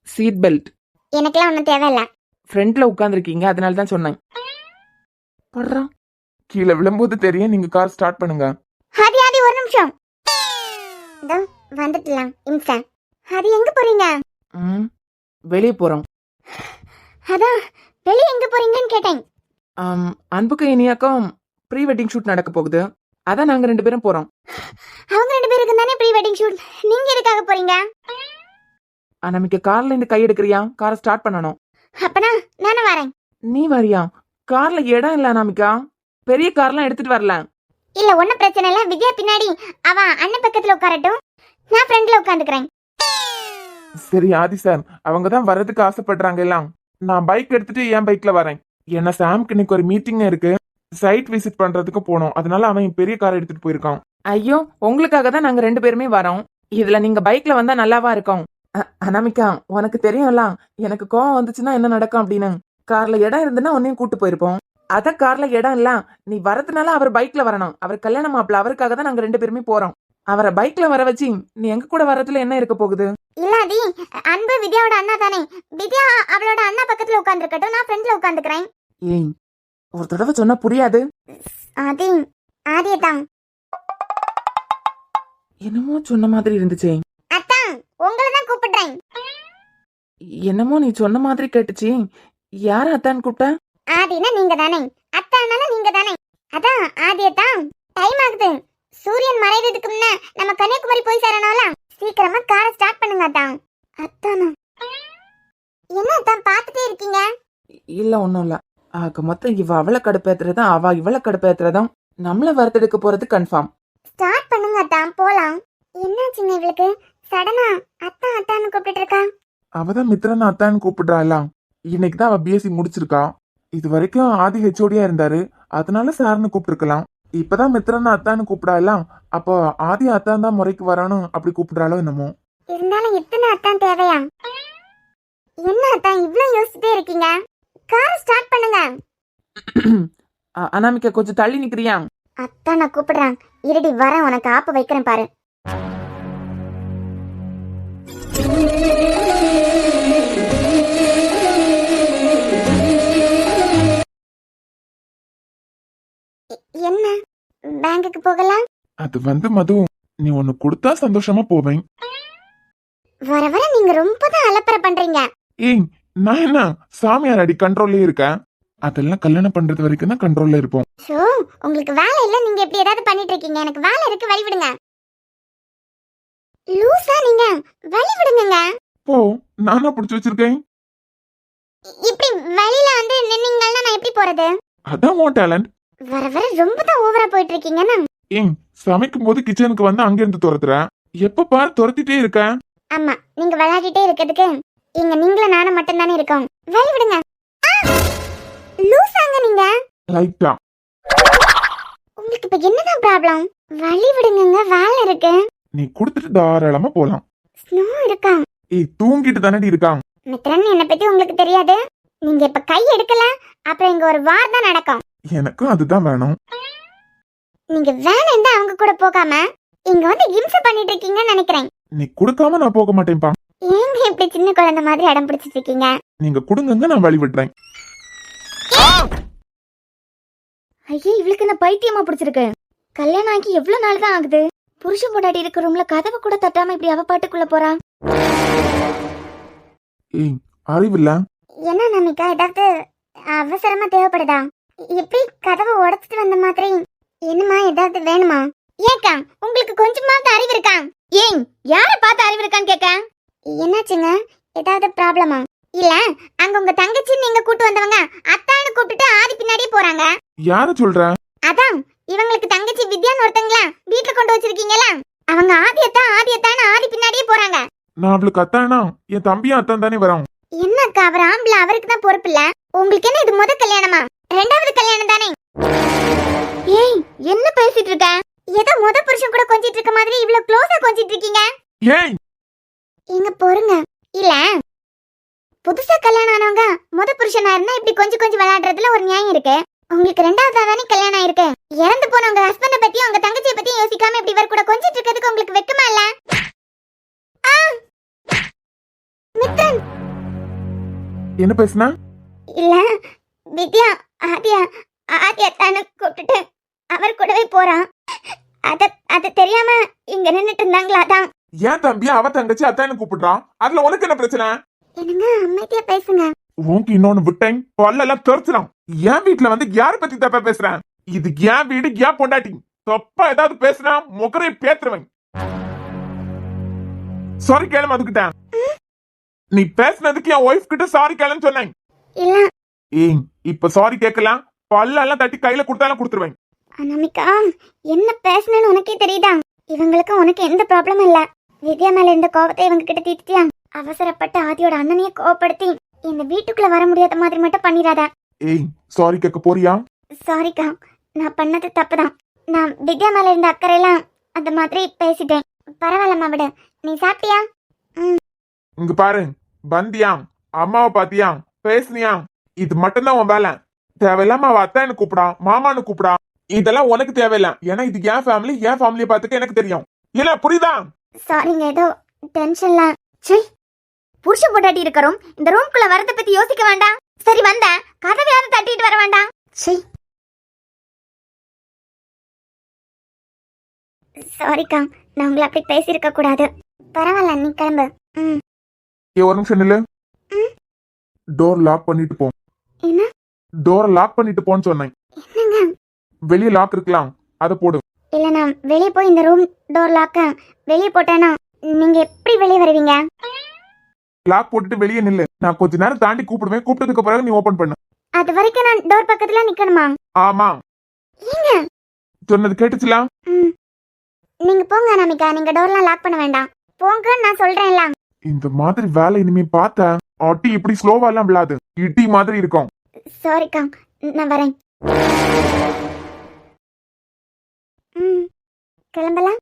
Speaker 3: seat belt.
Speaker 2: எனக்கெல்லாம் ஒன்றும் தேவையில்ல.
Speaker 3: ஃப்ரண்ட்ல உட்காந்துருக்கீங்க, அதனால தான் சொன்னேன். படுறான்.
Speaker 4: கீழே விழும்போது தெரியும். நீங்க கார் ஸ்டார்ட் பண்ணுங்க.
Speaker 2: ஆதி ஆதி ஒரு நிமிஷம். இதோ வந்துட்டலாம் இம்சா. ஆதி எங்க போறீங்க?
Speaker 3: வெளியே போறோம்.
Speaker 2: அதான் வெளியே எங்க போறீங்கன்னு கேட்டேன்.
Speaker 3: அன்புக்கு இனியாக்கும் ப்ரீ வெட்டிங் ஷூட் நடக்க போகுது. அதான் நாங்க 2 பேரும் போறோம்.
Speaker 2: அவங்க 2 பேருக்கு தானே ப்ரீ வெட்டிங் ஷூட். நீங்க எதுக்காக போறீங்க?
Speaker 3: நமக்கு கார்ல இருந்து கை எடுக்கிறியா? காரை ஸ்டார்ட் பண்ணணும்.
Speaker 2: அப்பனா நானும் வரேன்.
Speaker 3: நீ வரியா? கார்ல இடம் இல்ல அனாமிகா. பெரிய கார்லாம் எடுத்துட்டு வரல.
Speaker 2: இல்ல ஒன்னும் பிரச்சனை இல்ல. வித்யா பின்னாடி அவ அண்ணன் பக்கத்துல உட்காரட்டும், நான் ஃப்ரண்ட்ல உட்காந்துக்கிறேன்.
Speaker 3: சரி ஆதி சார், அவங்க தான் வர்றதுக்கு ஆசைப்படுறாங்க எல்லாம். நான் பைக் எடுத்துட்டு என் பைக்ல வரேன். என்ன சாம்க்கு இன்னைக்கு ஒரு மீட்டிங் இருக்கு, சைட் விசிட் பண்றதுக்கு போனோம். அதனால அவன் பெரிய கார் எடுத்துட்டு போயிருக்கான். ஐயோ, உங்களுக்காக தான் நாங்க 2 பேருமே வரோம். இதுல நீங்க பைக்ல வந்தா நல்லாவா இருக்கும்? அனாமிகா, உனக்கு தெரியும்ல எனக்கு கோவம் வந்துச்சுன்னா என்ன நடக்கும் அப்படின்னு. கார்ல இடம் இருந்துன்னா உன்னையும் கூட்டு போயிருப்போம். அத கார்ல இடம் இல்ல, நீ வரதுனால அவர் பைக்ல வரணும். அவர் கல்யாண மாப்பிள்ள, அவருக்காக தான் நாங்க 2 பேருமே போறோம். அவரை பைக்ல வர வச்சு நீ எங்க கூட வரதுல என்ன இருக்க போகுது?
Speaker 2: இல்லாதி, அன்பு வித்யாவோட அண்ணா தானே. வித்யா அவளோட அண்ணா பக்கத்துல உட்கார்ந்துருக்கட்டும், நான் ஃப்ரண்ட்ல உட்கார்ந்துக்கிறேன்.
Speaker 3: ஏய், ஒரு தடவை சொன்னா புரியாது.
Speaker 2: ஆதி, ஆதியத்தான்.
Speaker 3: என்னமோ சொன்ன மாதிரி இருந்துச்சே.
Speaker 2: அத்தான், உங்களை தான் கூப்பிடுறேன்.
Speaker 3: என்னமோ நீ சொன்ன மாதிரி கேட்டுச்சு. யார அத்தான் கூப்பிட்ட?
Speaker 2: ஆதினா நீங்க தானே, அத்தானால நீங்க தானே. அதான் ஆதியத்தான், டைம் ஆகுது. சூரியன் மறைறதுக்கு முன்ன நம்ம கன்னியாகுமரி போய் சேரணும்ல. சீக்கிரமா காரை ஸ்டார்ட் பண்ணுங்க அத்தான். அத்தானா? என்ன அத்தான் பார்த்துட்டே இருக்கீங்க?
Speaker 3: இல்ல, ஒண்ணும் இல்ல. ஆக மொத்தம் இவ அவளை கடுப்பேத்துறதா, அவ இவளை கடுப்பேத்துறதும் நம்மள வரத்தெடுக்க போறது கன்ஃபார்ம்.
Speaker 2: ஸ்டார்ட் பண்ணுங்க அத்தான், போலாம். என்னாச்சுங்க இவளுக்கு சடனா அத்தான் அத்தான்னு கூப்பிட்டு இருக்கா?
Speaker 4: அவதான் மித்ரன் அத்தான்னு கூப்பிடுறாள். இன்னைக்கு தான் அவ பிஎஸ்சி முடிச்சிருக்கா. இது வரைக்கும் ஆதி ஹெச்ஓடியா இருந்தாரு, அதனால சார்னு கூப்பிட்டுருக்கலாம். இப்பதான் மித்ரன் அத்தான்னு கூப்பிடாலாம். அப்போ ஆதி அத்தான் தான் முறைக்கு வரணும் அப்படி கூப்பிடுறாளோ என்னமோ.
Speaker 2: இருந்தாலும் இத்தனை அத்தான் தேவையா? என்ன அத்தான் இவ்ளோ யோசிச்சுட்டே இருக்கீங்க? கார் ஸ்டார்ட் பண்ணுங்க.
Speaker 3: அனாமிகா, கொஞ்சம் தள்ளி நிக்கிறியா?
Speaker 2: அத்தான் நான் கூப்பிடுறேன், இருடி வரேன், உனக்கு ஆப்பு வைக்கிறேன் பாரு. என்ன பேங்குக்கு போகலாம்?
Speaker 4: அது மது, நீ ஒன்னு கொடுத்தா சந்தோஷமா போவேன்.
Speaker 2: வர வர நீங்க ரொம்ப தான் அலப்பற பண்றீங்க.
Speaker 4: ஏய், நான் என்ன சாமியார் அடி கண்ட்ரோல்லே இருக்கேன். அதெல்லாம் கல்யாணம் பண்றது வரைக்கும் தான் கண்ட்ரோல்ல இருப்போம்.
Speaker 2: சோ உங்களுக்கு வேலை இல்ல, நீங்க எப்படி ஏதாவது பண்ணிட்டு இருக்கீங்க. எனக்கு வேலை இருக்கு, வழி விடுங்க. லூசா நீங்க, வழி விடுங்க.
Speaker 4: போ, நானா புடிச்சு வச்சிருக்கேன்.
Speaker 2: இப்படி வெளியில வந்து நின்னீங்கன்னா நான் எப்படி போறது?
Speaker 4: அதான் உன் டேலண்ட்.
Speaker 2: வர வர ரொம்ப தான் ஓவரா போயிட்டு இருக்கீங்கன்னா.
Speaker 4: ஏய், சமைக்கும் போது கிச்சனுக்கு வந்து அங்க இருந்து துரத்துறேன். எப்ப பாரு துரத்திட்டே இருக்க.
Speaker 2: ஆமா, நீங்க விளையாடிட்டே இருக்கிறதுக்கு இங்க நீங்களும் நானும் மட்டும் தானே இருக்கோம். வழி விடுங்க. லூசாங்க நீங்க.
Speaker 4: லைட்டா.
Speaker 2: உங்களுக்கு இப்ப என்னதான் ப்ராப்ளம்? வழி விடுங்க, வேலை இருக்கு.
Speaker 4: நீ குடுத்துட்டு தாராளமா போலாம்.
Speaker 2: ஸ்னோ இருக்கா?
Speaker 4: ஏய், தூங்கிட்டு தானடி இருக்கான்.
Speaker 2: மித்ரன், என்ன பத்தி உங்களுக்கு தெரியாது. நீங்க இப்ப கை எடுக்கல, அப்புறம் இங்க ஒரு வார் தான் நடக்கும்.
Speaker 4: எனக்கும் அதுதான் வேணும்.
Speaker 2: நீங்க வேணும்னு அவங்க கூட போகாம இங்க வந்து இம்சை பண்ணிட்டு இருக்கீங்கன்னு நினைக்கிறேன்.
Speaker 4: நீ குடுக்காம நான் போக மாட்டேன்பா.
Speaker 2: ஏங்க இப்படி சின்ன குழந்தை மாதிரி அடம் பிடிச்சிட்டு இருக்கீங்க?
Speaker 4: நீங்க குடுங்கங்க, நான் வழி விடுறேன்.
Speaker 2: ஐயே, இவளுக்கு என்ன பைத்தியமா பிடிச்சிருக்கு? கல்யாணம் ஆகி எவ்வளவு நாள் தான் ஆகுது? புருஷன் பொண்டாட்டி இருக்க ரூம்ல கதவை கூட தட்டாம இப்படி அவ பாட்டுக்குள்ள போறா.
Speaker 4: ஏய், அறிவில்ல.
Speaker 2: என்ன நமிகா, ஏதாவது அவசரமா தேவைப்படுதா? எப்படி கதவை உடைச்சிட்டு வந்த மாதிரி? என்னமா, ஏதாவது வேணுமா? ஏக்கா, உங்களுக்கு கொஞ்சமாவது அறிவு இருக்கா? ஏன் யார பார்த்து அறிவு இருக்கான்னு கேக்க? என்னாச்சுங்க, ஏதாவது ப்ராப்ளமா? இல்ல, அங்க உங்க தங்கச்சி நீங்க கூட்டு வந்தவங்க அத்தான்னு கூப்பிட்டு ஆதி பின்னாடியே போறாங்க.
Speaker 4: யார சொல்ற?
Speaker 2: அதான் இவங்களுக்கு தங்கச்சி வித்யான்னு ஒருத்தங்களா வீட்டுல கொண்டு வச்சிருக்கீங்களா, அவங்க ஆதியத்தான் ஆதி பின்னாடியே போறாங்க.
Speaker 4: நான் அவளுக்கு அத்தானா, என் தம்பியும் அத்தான் தானே வரோம்.
Speaker 2: என்னக்கா, அவர் ஆம்பளை, அவருக்கு தான் பொறுப்பு இல்ல. உங்களுக்கு என்ன இது முத கல்யாணமா? 2வது கல்யாணம் தானே? ஏய், என்ன பேசிட்டு இருக்க? ஏதோ முத புருஷன் கூட கொஞ்சிட்டு இருக்க மாதிரி இவ்வளவு க்ளோஸா கொஞ்சிட்டு இருக்கீங்க.
Speaker 4: ஏய்,
Speaker 2: எங்க போறங்க? இல்ல, புதுசா கல்யாணம் ஆனவங்க முத புருஷனா இருந்தா இப்படி கொஞ்சம் கொஞ்சம் விளையாடுறதுல ஒரு நியாயம் இருக்கு. உங்களுக்கு 2வதா தானே கல்யாணம் ஆயிருக்கு. இறந்து போன உங்க ஹஸ்பண்ட பத்தி உங்க தங்கச்சியை பத்தி யோசிக்காம இப்படி இவர் கூட கொஞ்சிட்டு இருக்கிறதுக்கு உங்களுக்கு வெக்கமா இல்ல? மித்ரன்,
Speaker 4: என்ன பேசுன?
Speaker 2: இல்ல, வித்யா ஆதியத்தான்னு கூப்பிட்டுட்டு அவர் கூடவே போறான். அத தெரியாம இங்க நின்னுட்டு இருந்தாங்களா? அதான்.
Speaker 4: ஏன் தம்பி அவ தங்கச்சி அத்தான்னு கூப்பிடுறான், அதுல உனக்கு என்ன பிரச்சனை?
Speaker 2: என்னங்க, அமைதியா பேசுங்க.
Speaker 4: உனக்கு இன்னொன்னு விட்டேன், பல்லெல்லாம் தெரிச்சிடும். என் வீட்டுல வந்து யார பத்தி தப்பா பேசுறேன்? இது என் வீடு, ஏன் பொண்டாட்டி. தப்பா ஏதாவது பேசுனா முகரை பேத்துருவேன். சாரி கேளு அதுக்கிட்ட. நீ பேசுனதுக்கு என் ஒய்ஃப் கிட்ட சாரி கேளுன்னு சொன்னேன்.
Speaker 2: இல்ல.
Speaker 4: ஏய், இப்ப சாரி கேட்கலாம், பல்லெல்லாம் தட்டி கையில கொடுத்தாலும் கொடுத்துருவேன்.
Speaker 2: அனாமிகா, என்ன பேசணும்னு உனக்கே தெரியுதா? இவங்களுக்கு உனக்கு எந்த ப்ராப்ளமும் இல்ல. வித்யா மேல இருந்த கோபத்தை இவங்க கிட்ட தீர்த்தியா? அவசரப்பட்டு ஆதியோட அண்ணனையே கோவப்படுத்தி இந்த வீட்டுக்குள்ள வர முடியாத மாதிரி மட்டும் பண்ணிடாத.
Speaker 4: ஏய் சாரி கேட்க போறியா?
Speaker 2: சாரிக்கா, நான் பண்ணது தப்புதான். நான் வித்யா மேல இருந்த அக்கறையெல்லாம் அந்த மாதிரி பேசிட்டேன். பரவாயில்லம்மா விடு. நீ சாப்பிட்டியா?
Speaker 4: இங்க பாரு, வந்தியாம், அம்மாவை பாத்தியா, பேசுனியா, இது மட்டும்தான் உன் வேலை. தேவையில்லாம அவ அத்தான்னு கூப்பிடா, மாமான்னு கூப்பிடா, இதெல்லாம் உனக்கு தேவையில்ல. ஏன்னா இது என் ஃபேமிலியை பார்த்துக்க எனக்கு தெரியும். இல்ல புரியுதா?
Speaker 2: சாரிங்க, ஏதோ டென்ஷன்ல. சீ, புருஷன் பொண்டாட்டி இருக்கிறோம், இந்த ரூம்குள்ள வரத பத்தி யோசிக்க வேண்டாம். சரி வந்த கதவை யாரும் தட்டிட்டு வர வேண்டாம். சீ, சாரிக்கா, நான் உங்களை அப்படி பேசியிருக்க கூடாது. பரவாயில்ல, நீ கிளம்பு.
Speaker 4: ஒரு நிமிஷம் நில்லு. டோர் லாக் பண்ணிட்டு போ.
Speaker 2: என்ன?
Speaker 4: டோரை லாக் பண்ணிட்டு போன்னு சொன்னேன்.
Speaker 2: என்னங்க?
Speaker 4: வெளியே லாக் இருக்கலாம், அதை போடு.
Speaker 2: இல்ல, நான் வெளியே போய் இந்த ரூம் டோர் லாக்க வெளியே போட்டேன்னா நீங்க எப்படி வெளியே வருவீங்க?
Speaker 4: லாக் போட்டுட்டு வெளியே நில்லு. நான் கொஞ்ச நேரம் தாண்டி கூப்பிடுவேன். கூப்பிட்டதுக்கு பிறகு நீ ஓபன் பண்ணு.
Speaker 2: அது வரைக்கும் நான் டோர் பக்கத்துல நிக்கணுமா?
Speaker 4: ஆமா.
Speaker 2: ஏங்க?
Speaker 4: சொன்னது கேட்டுச்சுல?
Speaker 2: நீங்க போங்க அனாமிகா, நீங்க டோர்லாம் லாக் பண்ண வேண்டாம். போங்க, நான் சொல்றேன்ல.
Speaker 4: இந்த மாதிரி வேலை இனிமே பார்த்த அட்டி இப்படி ஸ்லோவா எல்லாம் விழாது, இட்டி மாதிரி இருக்கும்.
Speaker 2: சாரிக்கா, நான் வரேன். கிளம்பலாம்.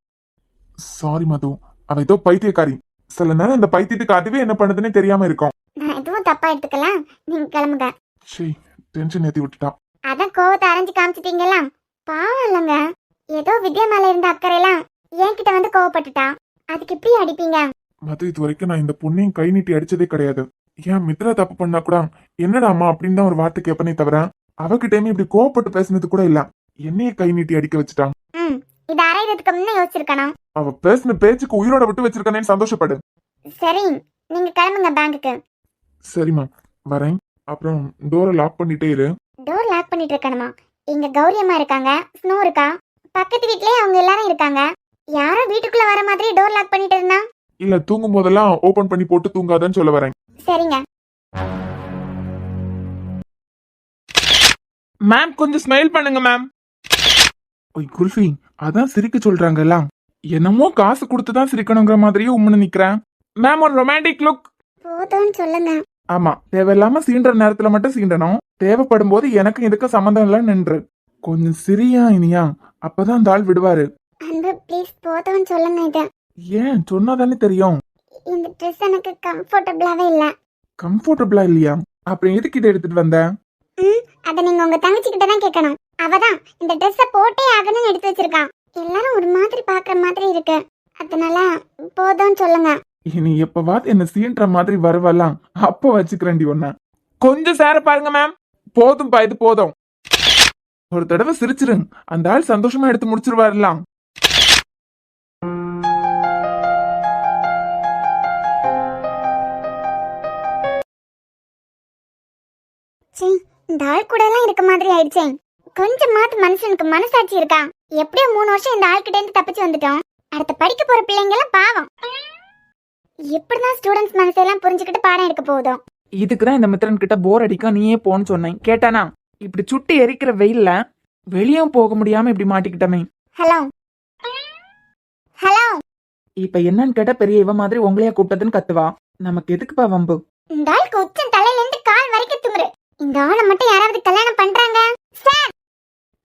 Speaker 4: சாரி மது, அவ ஏதோ பைத்தியக்காரி. சில நேரம் இந்த பைத்தியத்துக்கு அதுவே என்ன பண்ணுதுன்னே தெரியாம இருக்கும்.
Speaker 2: நான் எதுவும் தப்பா எடுத்துக்கலாம், நீங்க கிளம்புங்க.
Speaker 4: சே, டென்ஷன் ஏத்தி விட்டுட்டா.
Speaker 2: அதான் கோவத்தை அரைஞ்சு காமிச்சிட்டீங்களா? பாவம் இல்லைங்க, ஏதோ வித்யா மேல இருந்த அக்கறையெல்லாம் என்கிட்ட வந்து கோவப்பட்டுட்டா. அதுக்கு இப்படி அடிப்பீங்க?
Speaker 4: மது, இது வரைக்கும் நான் இந்த பொண்ணையும் கை நீட்டி அடிச்சதே கிடையாது. ஏன் மித்ரா தப்பு பண்ணா கூட என்னடா அம்மா அப்படின்னு தான் ஒரு வார்த்தை கேப்பனே தவிர அவகிட்டயுமே இப்படி கோவப்பட்டு பேசினது கூட இல்ல. என்னையே கை நீட்டி அடிக்க வச்சுட்டான்.
Speaker 2: இது அரைகிறதுக்கு முன்ன யோசிச்சிருக்கணும்.
Speaker 4: அவ பேசின பேச்சுக்கு உயிரோட விட்டு வச்சிருக்கானேன்னு சந்தோஷப்படு.
Speaker 2: சரி, நீங்க கிளம்புங்க பேங்குக்கு.
Speaker 4: சரிம்மா, வரேன். அப்புறம் டோரை லாக் பண்ணிட்டே இரு.
Speaker 2: டோர் லாக் பண்ணிட்டு இருக்கணுமா? இங்க கௌரி அம்மா இருக்காங்க, ஸ்னோ இருக்கா, பக்கத்து வீட்லயே அவங்க எல்லாரும் இருக்காங்க. யாரோ வீட்டுக்குள்ள வர மாதிரி டோர் லாக் பண்ணிட்டு இருந்தா?
Speaker 4: இல்ல, தூங்கும் போதெல்லாம் ஓபன் பண்ணி போட்டு தூங்காதன்னு சொல்ல வரேன்.
Speaker 2: சரிங்க.
Speaker 3: மேம் கொஞ்சம் ஸ்மைல் பண்ணுங்க மேம்.
Speaker 4: ஓய் குல்ஃபி, அதான் சிரிக்க சொல்றாங்கல்ல.
Speaker 3: என்னமோ காசு கொடுத்துதான் சிரிக்கணுங்கிற மாதிரியே உம்முன்னு நிக்கிறேன். மேம் ஒரு ரொமான்டிக் லுக்.
Speaker 2: போதும்னு சொல்லுங்க.
Speaker 3: ஆமா, தேவையில்லாம சீன்ற நேரத்துல மட்டும் சீண்டணும். தேவைப்படும் போது எனக்கு இதுக்கு சம்மந்தம் இல்ல நின்று கொஞ்சம் சிரியா இனியா, அப்பதான் அந்த ஆள் விடுவாரு.
Speaker 2: அன்பு ப்ளீஸ் போதும்னு சொல்லுங்க. இது
Speaker 3: ஏன் சொன்னாதானே தெரியும்.
Speaker 2: இந்த ட்ரெஸ் எனக்கு கம்ஃபர்டபிளாவே இல்ல.
Speaker 3: கம்ஃபர்டபிளா இல்லையா? அப்புறம் எதுக்கு இதை எடுத்துட்டு வந்த?
Speaker 2: அத நீங்க உங்க தங்கச்சி கிட்ட தான் கேட்கணும். அவதான் இந்த ட்ரெஸ்ஸ போட்டே ஆகணும்னு எடுத்து வச்சிருக்கான். எல்லாரும் ஒரு மாதிரி பாக்குற மாதிரி இருக்கு, அதனால போதும்னு சொல்லுங்க.
Speaker 3: இனி எப்பவாது என்ன சீன்ற மாதிரி வருவலாம், அப்ப வச்சுக்கிறேன்டி ஒன்ன. கொஞ்சம் சேர பாருங்க மேம். போதும்பா, இது போதும். ஒரு தடவை சிரிச்சிருங்க, அந்த ஆள் சந்தோஷமா எடுத்து முடிச்சிருவாருலாம்.
Speaker 2: இந்த ஆள் கூட எல்லாம் இருக்க மாதிரி ஆயிடுச்சே. கொஞ்சமாவது மனுஷனுக்கு மனசாட்சி இருக்கா? எப்படியோ 3 வருஷம் இந்த ஆள் கிட்ட இருந்து தப்பிச்சு வந்துட்டோம். அடுத்த படிக்க போற பிள்ளைங்க எல்லாம் பாவம். எப்படிதான் ஸ்டூடெண்ட்ஸ் மனசெல்லாம் புரிஞ்சுக்கிட்டு பாடம் எடுக்க போதும்.
Speaker 3: இதுக்குதான் இந்த மித்திரன் கிட்ட போர் அடிக்க நீயே போன்னு சொன்னேன், கேட்டானா? இப்படி சுட்டி எரிக்கிற வெயில்ல வெளியும் போக முடியாம இப்படி மாட்டிக்கிட்டமே.
Speaker 2: Hello hello.
Speaker 3: இப்ப என்னன்னு கேட்டா பெரிய இவ மாதிரி உங்களையா கூப்பிட்டதுன்னு கத்துவா. நமக்கு எதுக்குப்பா வம்பு?
Speaker 2: இந்த ஆளுக்கு உச்சம் தலையில இருந்து கால் வரைக்கும் துமுறு. இந்த ஆளை மட்டும் யாராவது கல்யாணம் பண்றாங்க? சார்,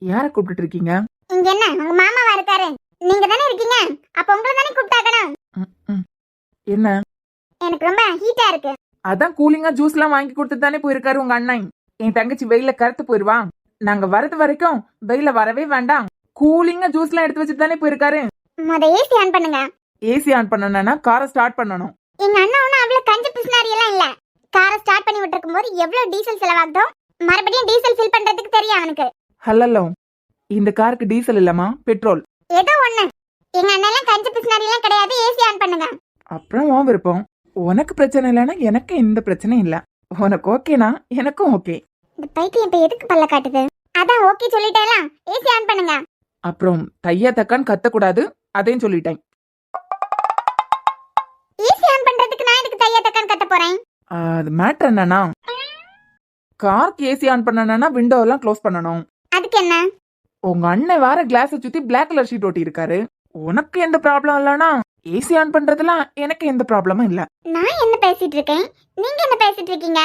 Speaker 3: யார கூப்பிட்டு இருக்கீங்க?
Speaker 2: இங்க என்ன உங்க மாமாவா இருக்காரு? நீங்க தானே இருக்கீங்க, அப்ப உங்களை தானே கூப்பிட்டாக்கணும்.
Speaker 3: என்ன?
Speaker 2: எனக்கு ரொம்ப ஹீட்டா இருக்கு.
Speaker 3: அதான் கூலிங்கா ஜூஸ் எல்லாம் வாங்கி கொடுத்துட்டு தானே போயிருக்காரு உங்க அண்ணன். என் தங்கச்சி வெயில கருத்து போயிருவா. நாங்க வரது வரைக்கும் வெயில வரவே வேண்டாம், கூலிங்கா ஜூஸ் எல்லாம் எடுத்து வச்சுட்டு தானே போயிருக்காரு.
Speaker 2: முத ஏசி ஆன் பண்ணுங்க.
Speaker 3: ஏசி ஆன் பண்ணனா காரை ஸ்டார்ட் பண்ணணும்.
Speaker 2: எங்க அண்ணா ஒன்னும் அவ்வளவு கஞ்ச பிசினாரி எல்லாம் இல்ல. காரை ஸ்டார்ட் பண்ணி விட்டுருக்கும் போது எவ்வளவு டீசல் செலவாகுதோ மறுபடியும் டீசல் ஃபில் பண்றதுக்கு தெரியும் அவனுக்கு.
Speaker 3: ஹலோ, இந்த காருக்கு டீசல் இல்லமா, பெட்ரோல்.
Speaker 2: ஏதோ ஒண்ணு. எங்க அண்ணா எல்லாம் கஞ்ச பிசினாரி எல்லாம் கிடையாது. ஏசி ஆன் பண்ணுங்க.
Speaker 3: அப்புறம் உன் விருப்பம். உனக்கு பிரச்சனை இல்லைன்னா எனக்கு எந்த பிரச்சனையும் இல்ல. உனக்கு ஓகேனா எனக்கும் ஓகே.
Speaker 2: இந்த பைத்தியம் இப்ப எதுக்கு பல்ல காட்டுது? அதான் ஓகே சொல்லிட்டேலாம். ஏசி ஆன் பண்ணுங்க.
Speaker 3: அப்புறம் தையா தக்கான்னு கத்தக்கூடாது, அதையும் சொல்லிட்டேன்.
Speaker 2: ஏசி ஆன் பண்றதுக்கு நான் எதுக்கு தையா தக்கான்னு கத்த போறேன்?
Speaker 3: அது மேட்டர் என்னன்னா, காருக்கு ஏசி ஆன் பண்ணனா விண்டோ எல்லாம் க்ளோஸ் பண்ணணும்.
Speaker 2: அதுக்கு என்ன?
Speaker 3: உங்க அண்ணன் வேற கிளாஸ சுத்தி பிளாக் கலர் ஷீட் ஒட்டி இருக்காரு. உனக்கு எந்த ப்ராப்ளம் இல்லனா ஏசி ஆன் பண்றதுலாம் எனக்கு எந்த ப்ராப்ளமும் இல்ல.
Speaker 2: நான் என்ன பேசிட்டு இருக்கேன், நீங்க என்ன பேசிட்டு இருக்கீங்க?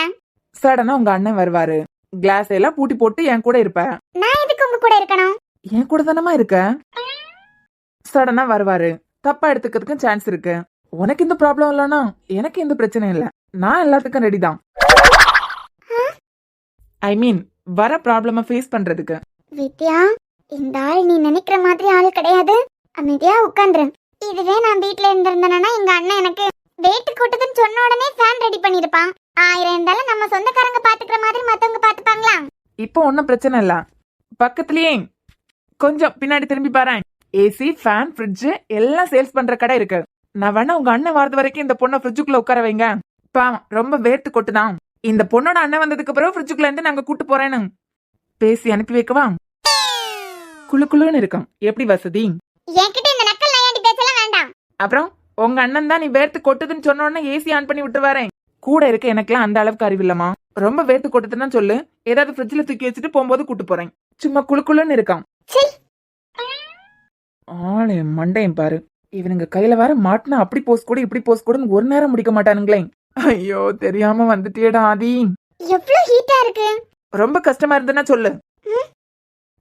Speaker 3: சடனா உங்க அண்ணன் வருவாரு, கிளாஸ் எல்லாம் பூட்டி போட்டு என் கூட இருப்ப.
Speaker 2: நான் எதுக்கு உங்க கூட இருக்கணும்?
Speaker 3: என் கூட தானமா இருக்க. சடனா வருவாரு, தப்பா எடுத்துக்கிறதுக்கும் சான்ஸ் இருக்கு. உனக்கு இந்த ப்ராப்ளம் இல்லனா எனக்கு எந்த பிரச்சனையும் இல்ல. நான் எல்லாத்துக்கும் ரெடி தான். ஐ மீன் வர ப்ராப்ளம ஃபேஸ் பண்றதுக்கு.
Speaker 2: வித்யா, இந்த ஆள் நீ நினைக்கிற மாதிரி ஆள் கிடையாது. அமைதியா உட்காந்துரு. இதுவே நான் வீட்ல இருந்திருந்தேன்னா எங்க அண்ணன் எனக்கு வெயிட் கூட்டதுன்னு சொன்ன உடனே ஃபேன் ரெடி பண்ணிருப்பான். 1000 இருந்தாலும் நம்ம சொந்தக்காரங்க பாத்துக்கிற மாதிரி மத்தவங்க பாத்துப்பாங்களா?
Speaker 3: இப்போ ஒன்னும் பிரச்சனை இல்ல. பக்கத்துலயே கொஞ்சம் பின்னாடி திரும்பி பாரு, ஏசி, ஃபேன், ஃப்ரிட்ஜ் எல்லாம் சேல்ஸ் பண்ற கடை இருக்கு. நான் வேணா உங்க அண்ணன் வரது வரைக்கும் இந்த பொண்ணை ஃப்ரிட்ஜுக்குள்ள உட்கார வைங்க. பாவம் ரொம்ப வேர்த்து கொட்டுதான். இந்த பொண்ணோட அண்ணன் வந்ததுக்கு பிறகு ஃப்ரிட்ஜுக்குள்ள இருந்து நாங்க கூட்டு போறேன்னு பேசி அனுப்பி வைக்கவா? குளு குளுன்னு இருக்கும். எப்படி வசதி?
Speaker 2: என்கிட்ட இந்த நக்கல் நையாண்டி பேச்செல்லாம் வேண்டாம்.
Speaker 3: அப்புறம் உங்க அண்ணன் தான் நீ வேர்த்து கொட்டுதுன்னு சொன்ன உடனே ஏசி ஆன் பண்ணி விட்டு வரேன். கூட இருக்க எனக்குலாம் அந்த அளவுக்கு அறிவில்லமா. ரொம்ப வேர்த்து கொட்டுதுன்னா சொல்லு, ஏதாவது ஃப்ரிட்ஜ்ல தூக்கி வச்சுட்டு போகும்போது கூட்டு போறேன். சும்மா குளு குளுன்னு இருக்கான். ஆளே மண்டையும் பாரு. இவனுங்க கையில வேற மாட்டினா அப்படி போஸ்ட் கூட இப்படி போஸ்ட் கூடன்னு ஒரு நேரம் முடிக்க மாட்டானுங்களே. ஐயோ தெரியாம வந்துட்டேடா ஆதி.
Speaker 2: எவ்வளவு ஹீட்டா இருக்கு.
Speaker 3: ரொம்ப கஷ்டமா இருந்துன்னா சொல்லு.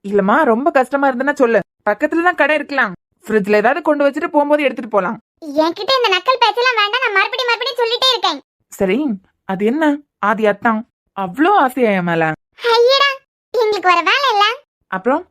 Speaker 3: இல்லம்மா ரொம்ப கஷ்டமா இருந்துன்னா சொல்லு, பக்கத்துல தான் கடை இருக்கலாம். ஃப்ரிட்ஜ்ல ஏதாவது கொண்டு வச்சுட்டு போகும்போது எடுத்துட்டு போலாம்.
Speaker 2: என்கிட்ட இந்த நக்கல் பேச்செல்லாம் வேண்டாம். நான் மறுபடியும் சொல்லிட்டே இருக்கேன்.
Speaker 3: சரி, அது என்ன ஆதி அத்தான் அவ்வளோ ஆசையா என் மேல?
Speaker 2: ஐயடா, எங்களுக்கு வர வேலை இல்ல.
Speaker 3: அப்புறம்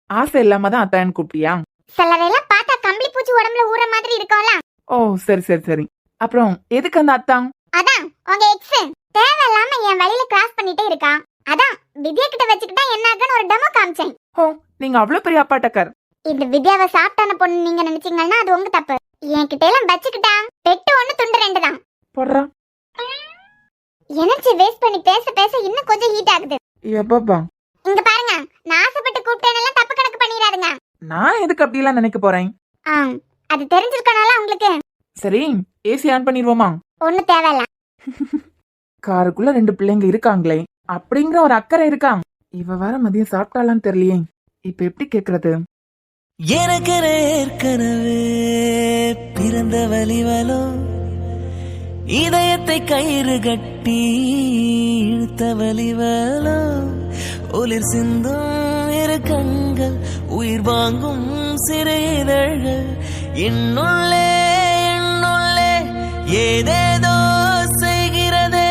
Speaker 3: ஆசை இல்லாம தான் அத்தான்னு கூப்பிட்டியா?
Speaker 2: சிலரெல்லாம் பார்த்தா கம்பளி பூச்சி உடம்புல ஊற மாதிரி இருக்கும்ல.
Speaker 3: ஓ சரி சரி சரி. அப்புறம் எதுக்கு அந்த அத்தான்?
Speaker 2: அதான் உங்க எக்ஸ் தேவையில்லாம என் வழியில கிராஸ் பண்ணிட்டே இருக்கான். அதான் வித்யா கிட்ட வச்சுக்கிட்டா என்ன ஆகுன்னு ஒரு டெமோ காமிச்சேன்.
Speaker 3: ஓ நீங்க அவ்வளவு பெரிய அப்பாட்டக்கர்.
Speaker 2: இந்த வித்யாவை சாப்பிட்டான பொண்ணு நீங்க நினைச்சீங்கன்னா அது உங்க தப்பு. என்கிட்ட எல்லாம் வச்சுக்கிட்டா பெட்டு ஒண்ணு துண்டு 2 தான்
Speaker 3: போடுறா.
Speaker 2: எனர்ஜி வேஸ்ட் பண்ணி பேச பேச இன்னும் கொஞ்சம் ஹீட் ஆகுது.
Speaker 3: எப்பப்பா?
Speaker 2: இங்க பாருங்க, நான் ஆசைப்பட்டு கூப்பிட்டேனெல்லாம் தப்பு கணக்கு பண்ணிராதுங்க.
Speaker 3: நான் எதுக்கு அப்படி எல்லாம் நினைக்க போறேன்?
Speaker 2: அது தெரிஞ்சிருக்கனால உங்களுக்கு.
Speaker 3: சரி ஏசி ஆன் பண்ணிடுவோமா?
Speaker 2: ஒண்ணு தேவையில்ல.
Speaker 3: காருக்குள்ள 2 பிள்ளைங்க இருக்காங்களே அப்படிங்கிற ஒரு அக்கறை இருக்கா. இவ வேற மதியம் சாப்பிட்டாலான்னு தெரியலையே. இப்ப எப்படி கேக்குறது?
Speaker 1: எனக்கு ஏற்கனவே பிறந்த வலிவலோ, இதயத்தை கயிறு கட்டி இழுத்த வலிவலோ, ஒளிர் சிந்தும் இரு கண்கள், உயிர் வாங்கும் சிறு இதழ்கள், என்னுள்ளே என்னுள்ளே ஏதேதோ செய்கிறதே.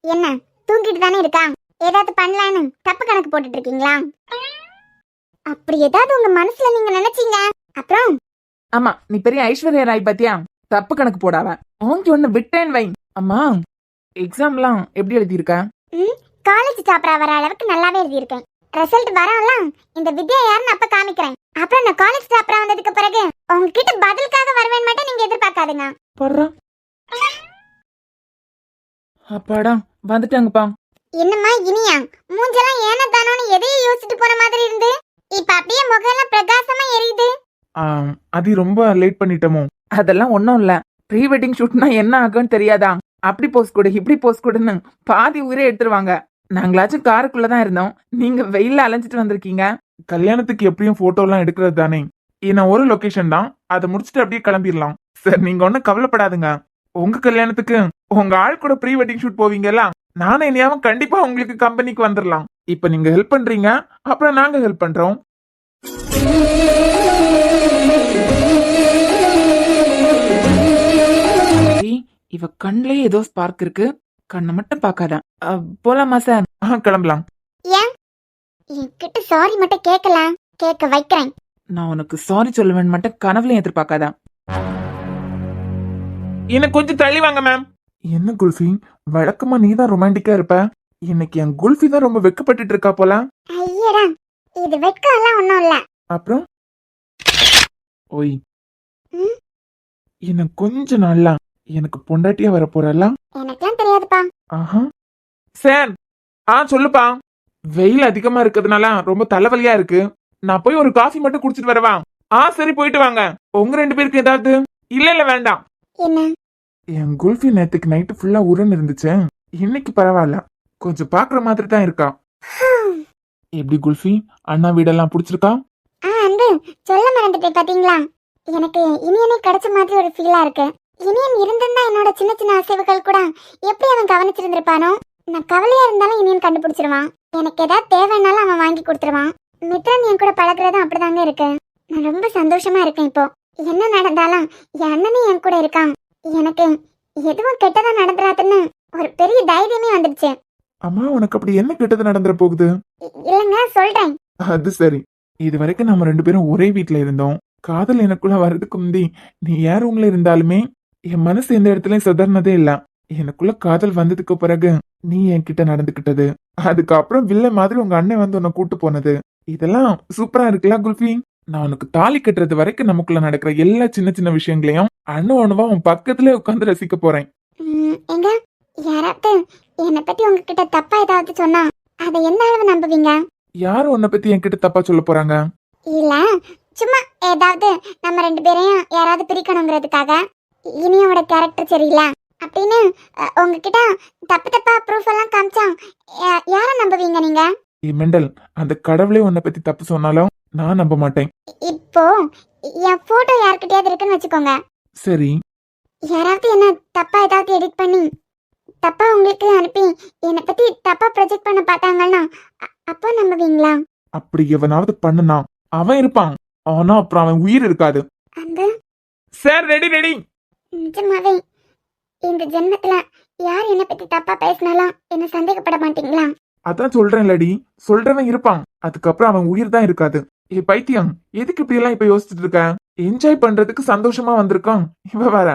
Speaker 2: என்ன தூங்கிட்டு தானே இருக்கா? ஏதாவது பண்ணலான்னு தப்பு கணக்கு போட்டுட்டு இருக்கீங்களா? அப்படி ஏதாவது உங்க மனசுல நீங்க நினைச்சீங்க அப்புறம்?
Speaker 3: ஆமா நீ பெரிய ஐஸ்வர்யா ராய் பத்தியா? தப்பு கணக்கு போடாவ. ஓங்கி ஒண்ணு விட்டேன் வை. அம்மா எக்ஸாம்லாம் எப்படி எழுதியிருக்க?
Speaker 2: காலேஜ் சாப்பிட வர அளவுக்கு நல்லாவே எழுதியிருக்கேன். ரிசல்ட் வரலாம். இந்த வித்யா யாருன்னு அப்ப காமிக்கிறேன். அப்புறம் நான் காலேஜ் சாப்பிட வந்ததுக்கு பிறகு உங்ககிட்ட பதிலுக்காக வருவேன் மட்டும் நீங்க எதிர்பார்க்காதுங்க.
Speaker 3: போடுறா. அப்பாடா வந்துட்டாங்கப்பா.
Speaker 2: என்னம்மா இனியா, மூஞ்செல்லாம் ஏன தானோன்னு எதையும் யோசிச்சுட்டு போன மாதிரி இருந்து இப்ப அப்படியே முகெல்லாம் பிரகாசமா எரியுது.
Speaker 3: அது ரொம்ப லேட் பண்ணிட்டோமோ? அதெல்லாம் ஒண்ணும் இல்ல. ப்ரீ வெட்டிங் ஷூட்னா என்ன ஆகும்னு தெரியாதா? அப்படி போஸ்ட் கொடு இப்படி போஸ்ட் கொடுன்னு பாதி உயிரே எடுத்துருவாங்க. நாங்களாச்சும் காருக்குள்ளதான் இருந்தோம், நீங்க வெயில அலைஞ்சிட்டு வந்திருக்கீங்க.
Speaker 4: கல்யாணத்துக்கு எப்படியும் போட்டோ எல்லாம் எடுக்கிறது தானே. நான் ஒரு லொகேஷன் தான், அதை முடிச்சுட்டு அப்படியே கிளம்பிடலாம். சார் நீங்க ஒன்னும் கவலைப்படாதுங்க. உங்க கல்யாணத்துக்கு உங்க ஆள் கூட ப்ரீ வெட்டிங் ஷூட் போவீங்கல்ல, நானும் இனியாவும் கண்டிப்பா உங்களுக்கு கம்பெனிக்கு வந்துடலாம். இப்ப நீங்க ஹெல்ப் பண்றீங்க, அப்புறம் நாங்க ஹெல்ப் பண்றோம்.
Speaker 3: இவ கண்லயே ஏதோ ஸ்பார்க் இருக்கு. கண்ணை மட்டும் பாக்காத. போலாமா சார்?
Speaker 4: கிளம்பலாம்.
Speaker 2: ஏன் என்கிட்ட சாரி மட்டும் கேட்கல, கேட்க வைக்கிறேன்.
Speaker 3: நான் உனக்கு சாரி சொல்லுவேன் மட்டும் கனவுலையும் எதிர்பார்க்காதா.
Speaker 4: என்ன கொஞ்சம் தள்ளி வாங்க மேம். என்ன குல்ஃபி, வழக்கமா நீ தான் ரொமான்டிக்கா இருப்ப, இன்னைக்கு என் குல்ஃபி தான் ரொம்ப வெக்கப்பட்டு இருக்கா போல.
Speaker 2: ஐயடா, இது வெக்கம் எல்லாம் ஒண்ணும் இல்ல.
Speaker 4: அப்புறம் ஓய், இன்னும் கொஞ்ச நாள்ல எனக்கு பொண்டாட்டியா வர போறல.
Speaker 2: எனக்கெல்லாம் தெரியாதுப்பா.
Speaker 4: ஆஹா சார். சொல்லுப்பா. வெயில் அதிகமா இருக்கிறதுனால ரொம்ப தலைவலியா இருக்கு. நான் போய் ஒரு காஃபி மட்டும் குடிச்சிட்டு வரவா? சரி போயிட்டு வாங்க. உங்க 2 பேருக்கு ஏதாவது? இல்ல வேண்டாம்.
Speaker 2: என்ன?
Speaker 4: என் குல்ஃபி நேத்துக்கு நைட்டு ஃபுல்லா உருன்னு இருந்துச்சு,
Speaker 3: இன்னைக்கு பரவாயில்ல, கொஞ்சம் பாக்குற மாதிரி தான் இருக்கா. எப்படி குல்ஃபி, அண்ணா வீடெல்லாம் பிடிச்சிருக்கா?
Speaker 2: அன்பு, சொல்ல மறந்துட்டேன் பாத்தீங்களா? எனக்கு இனியனே கிடைச்ச மாதிரி ஒரு ஃபீலா இருக்கு. இனியன் இருந்திருந்தா என்னோட சின்ன சின்ன அசைவுகள் கூட எப்படி அவன் கவனிச்சிருந்திருப்பானோ. நான் கவலையா இருந்தாலும் இனியன் கண்டுபிடிச்சிருவான். எனக்கு ஏதாவது தேவைன்னாலும் அவன் வாங்கி கொடுத்துருவான். மித்ரன் என் கூட பழகுறதும் அப்படிதாங்க இருக்கு. நான் ரொம்ப சந்தோஷமா இருக்கேன் இப்போ. என்ன நடந்தாலும் என் அண்ணனே என் கூட இருக்கான். எனக்கு எதுவும் கெட்டதா நடந்துராதுன்னு ஒரு பெரிய தைரியமே வந்துடுச்சு.
Speaker 3: அம்மா, உனக்கு அப்படி என்ன கெட்டது நடந்துற போகுது?
Speaker 2: இல்லைங்க, சொல்றேன்.
Speaker 3: அது சரி, இது வரைக்கும் நம்ம 2 பேரும் ஒரே வீட்ல இருந்தோம். காதல் எனக்குள்ள வர்றதுக்கு முந்தி நீ யார் ரூம்ல இருந்தாலுமே என் மனசு எந்த இடத்துலயும் சிதறினதே இல்ல. எனக்குள்ள காதல் வந்ததுக்கு பிறகு நீ என்கிட்ட நடந்துகிட்டது, அதுக்கப்புறம் வில்ல மாதிரி உங்க அண்ணன் வந்து உன்னை கூட்டு போனது, இதெல்லாம் சூப்பரா இருக்குல்ல குல்ஃபி? நான் உனக்கு தாலி கட்டுறது வரைக்கும் நமக்குள்ள நடக்கிற எல்லா சின்ன சின்ன விஷயங்களையும் அணுவா உன் பக்கத்துல உட்காந்து ரசிக்க போறேன்.
Speaker 2: எங்க யாராவது என்னை பத்தி உங்ககிட்ட தப்பா ஏதாவது சொன்னா அதை என்ன அளவு நம்புவீங்க?
Speaker 3: யாரும் உன்னை பத்தி என்கிட்ட தப்பா சொல்ல போறாங்க?
Speaker 2: இல்ல, சும்மா ஏதாவது நம்ம 2 பேரையும் யாராவது பிரிக்கணுங்கிறதுக்காக இனியோட கேரக்டர் சரியில்லை அப்படின்னு உங்ககிட்ட தப்பு தப்பா ப்ரூஃப் எல்லாம் காமிச்சா யார நம்புவீங்க நீங்க?
Speaker 3: மெண்டல், அந்த கடவுளே உன்னை பத்தி தப்பு சொன்னாலும் நான் நம்ப மாட்டேன்.
Speaker 2: இப்போ என் போட்டோ யார்கிட்டயாவது இருக்குன்னு வச்சுக்கோங்க.
Speaker 3: சரி,
Speaker 2: யாராவது என்ன தப்பா ஏதாவது எடிட் பண்ணி தப்பா உங்களுக்கு அனுப்பி என்னை பத்தி தப்பா ப்ரொஜெக்ட் பண்ண பார்த்தாங்கன்னா அப்போ நம்புவீங்களா?
Speaker 3: அப்படி எவனாவது பண்ணுனா அவன் இருப்பான், ஆனா அப்புறம் அவன் உயிர் இருக்காது.
Speaker 2: அன்பு,
Speaker 3: சார், ரெடி ரெடி.
Speaker 2: நிஜமாவே இந்த ஜென்மத்துல யார் என்னை பத்தி தப்பா பேசினாலும் என்ன சந்தேகப்பட மாட்டீங்களா?
Speaker 3: அதான் சொல்றேன் லடி, சொல்றவன் இருப்பான், அதுக்கப்புறம் அவன் உயிர் தான் இருக்காது. ஏ பைத்தியம், எதுக்கு இப்படி எல்லாம் இப்ப யோசிச்சுட்டு இருக்க? என்ஜாய் பண்றதுக்கு சந்தோஷமா வந்திருக்கான் இவ வேற.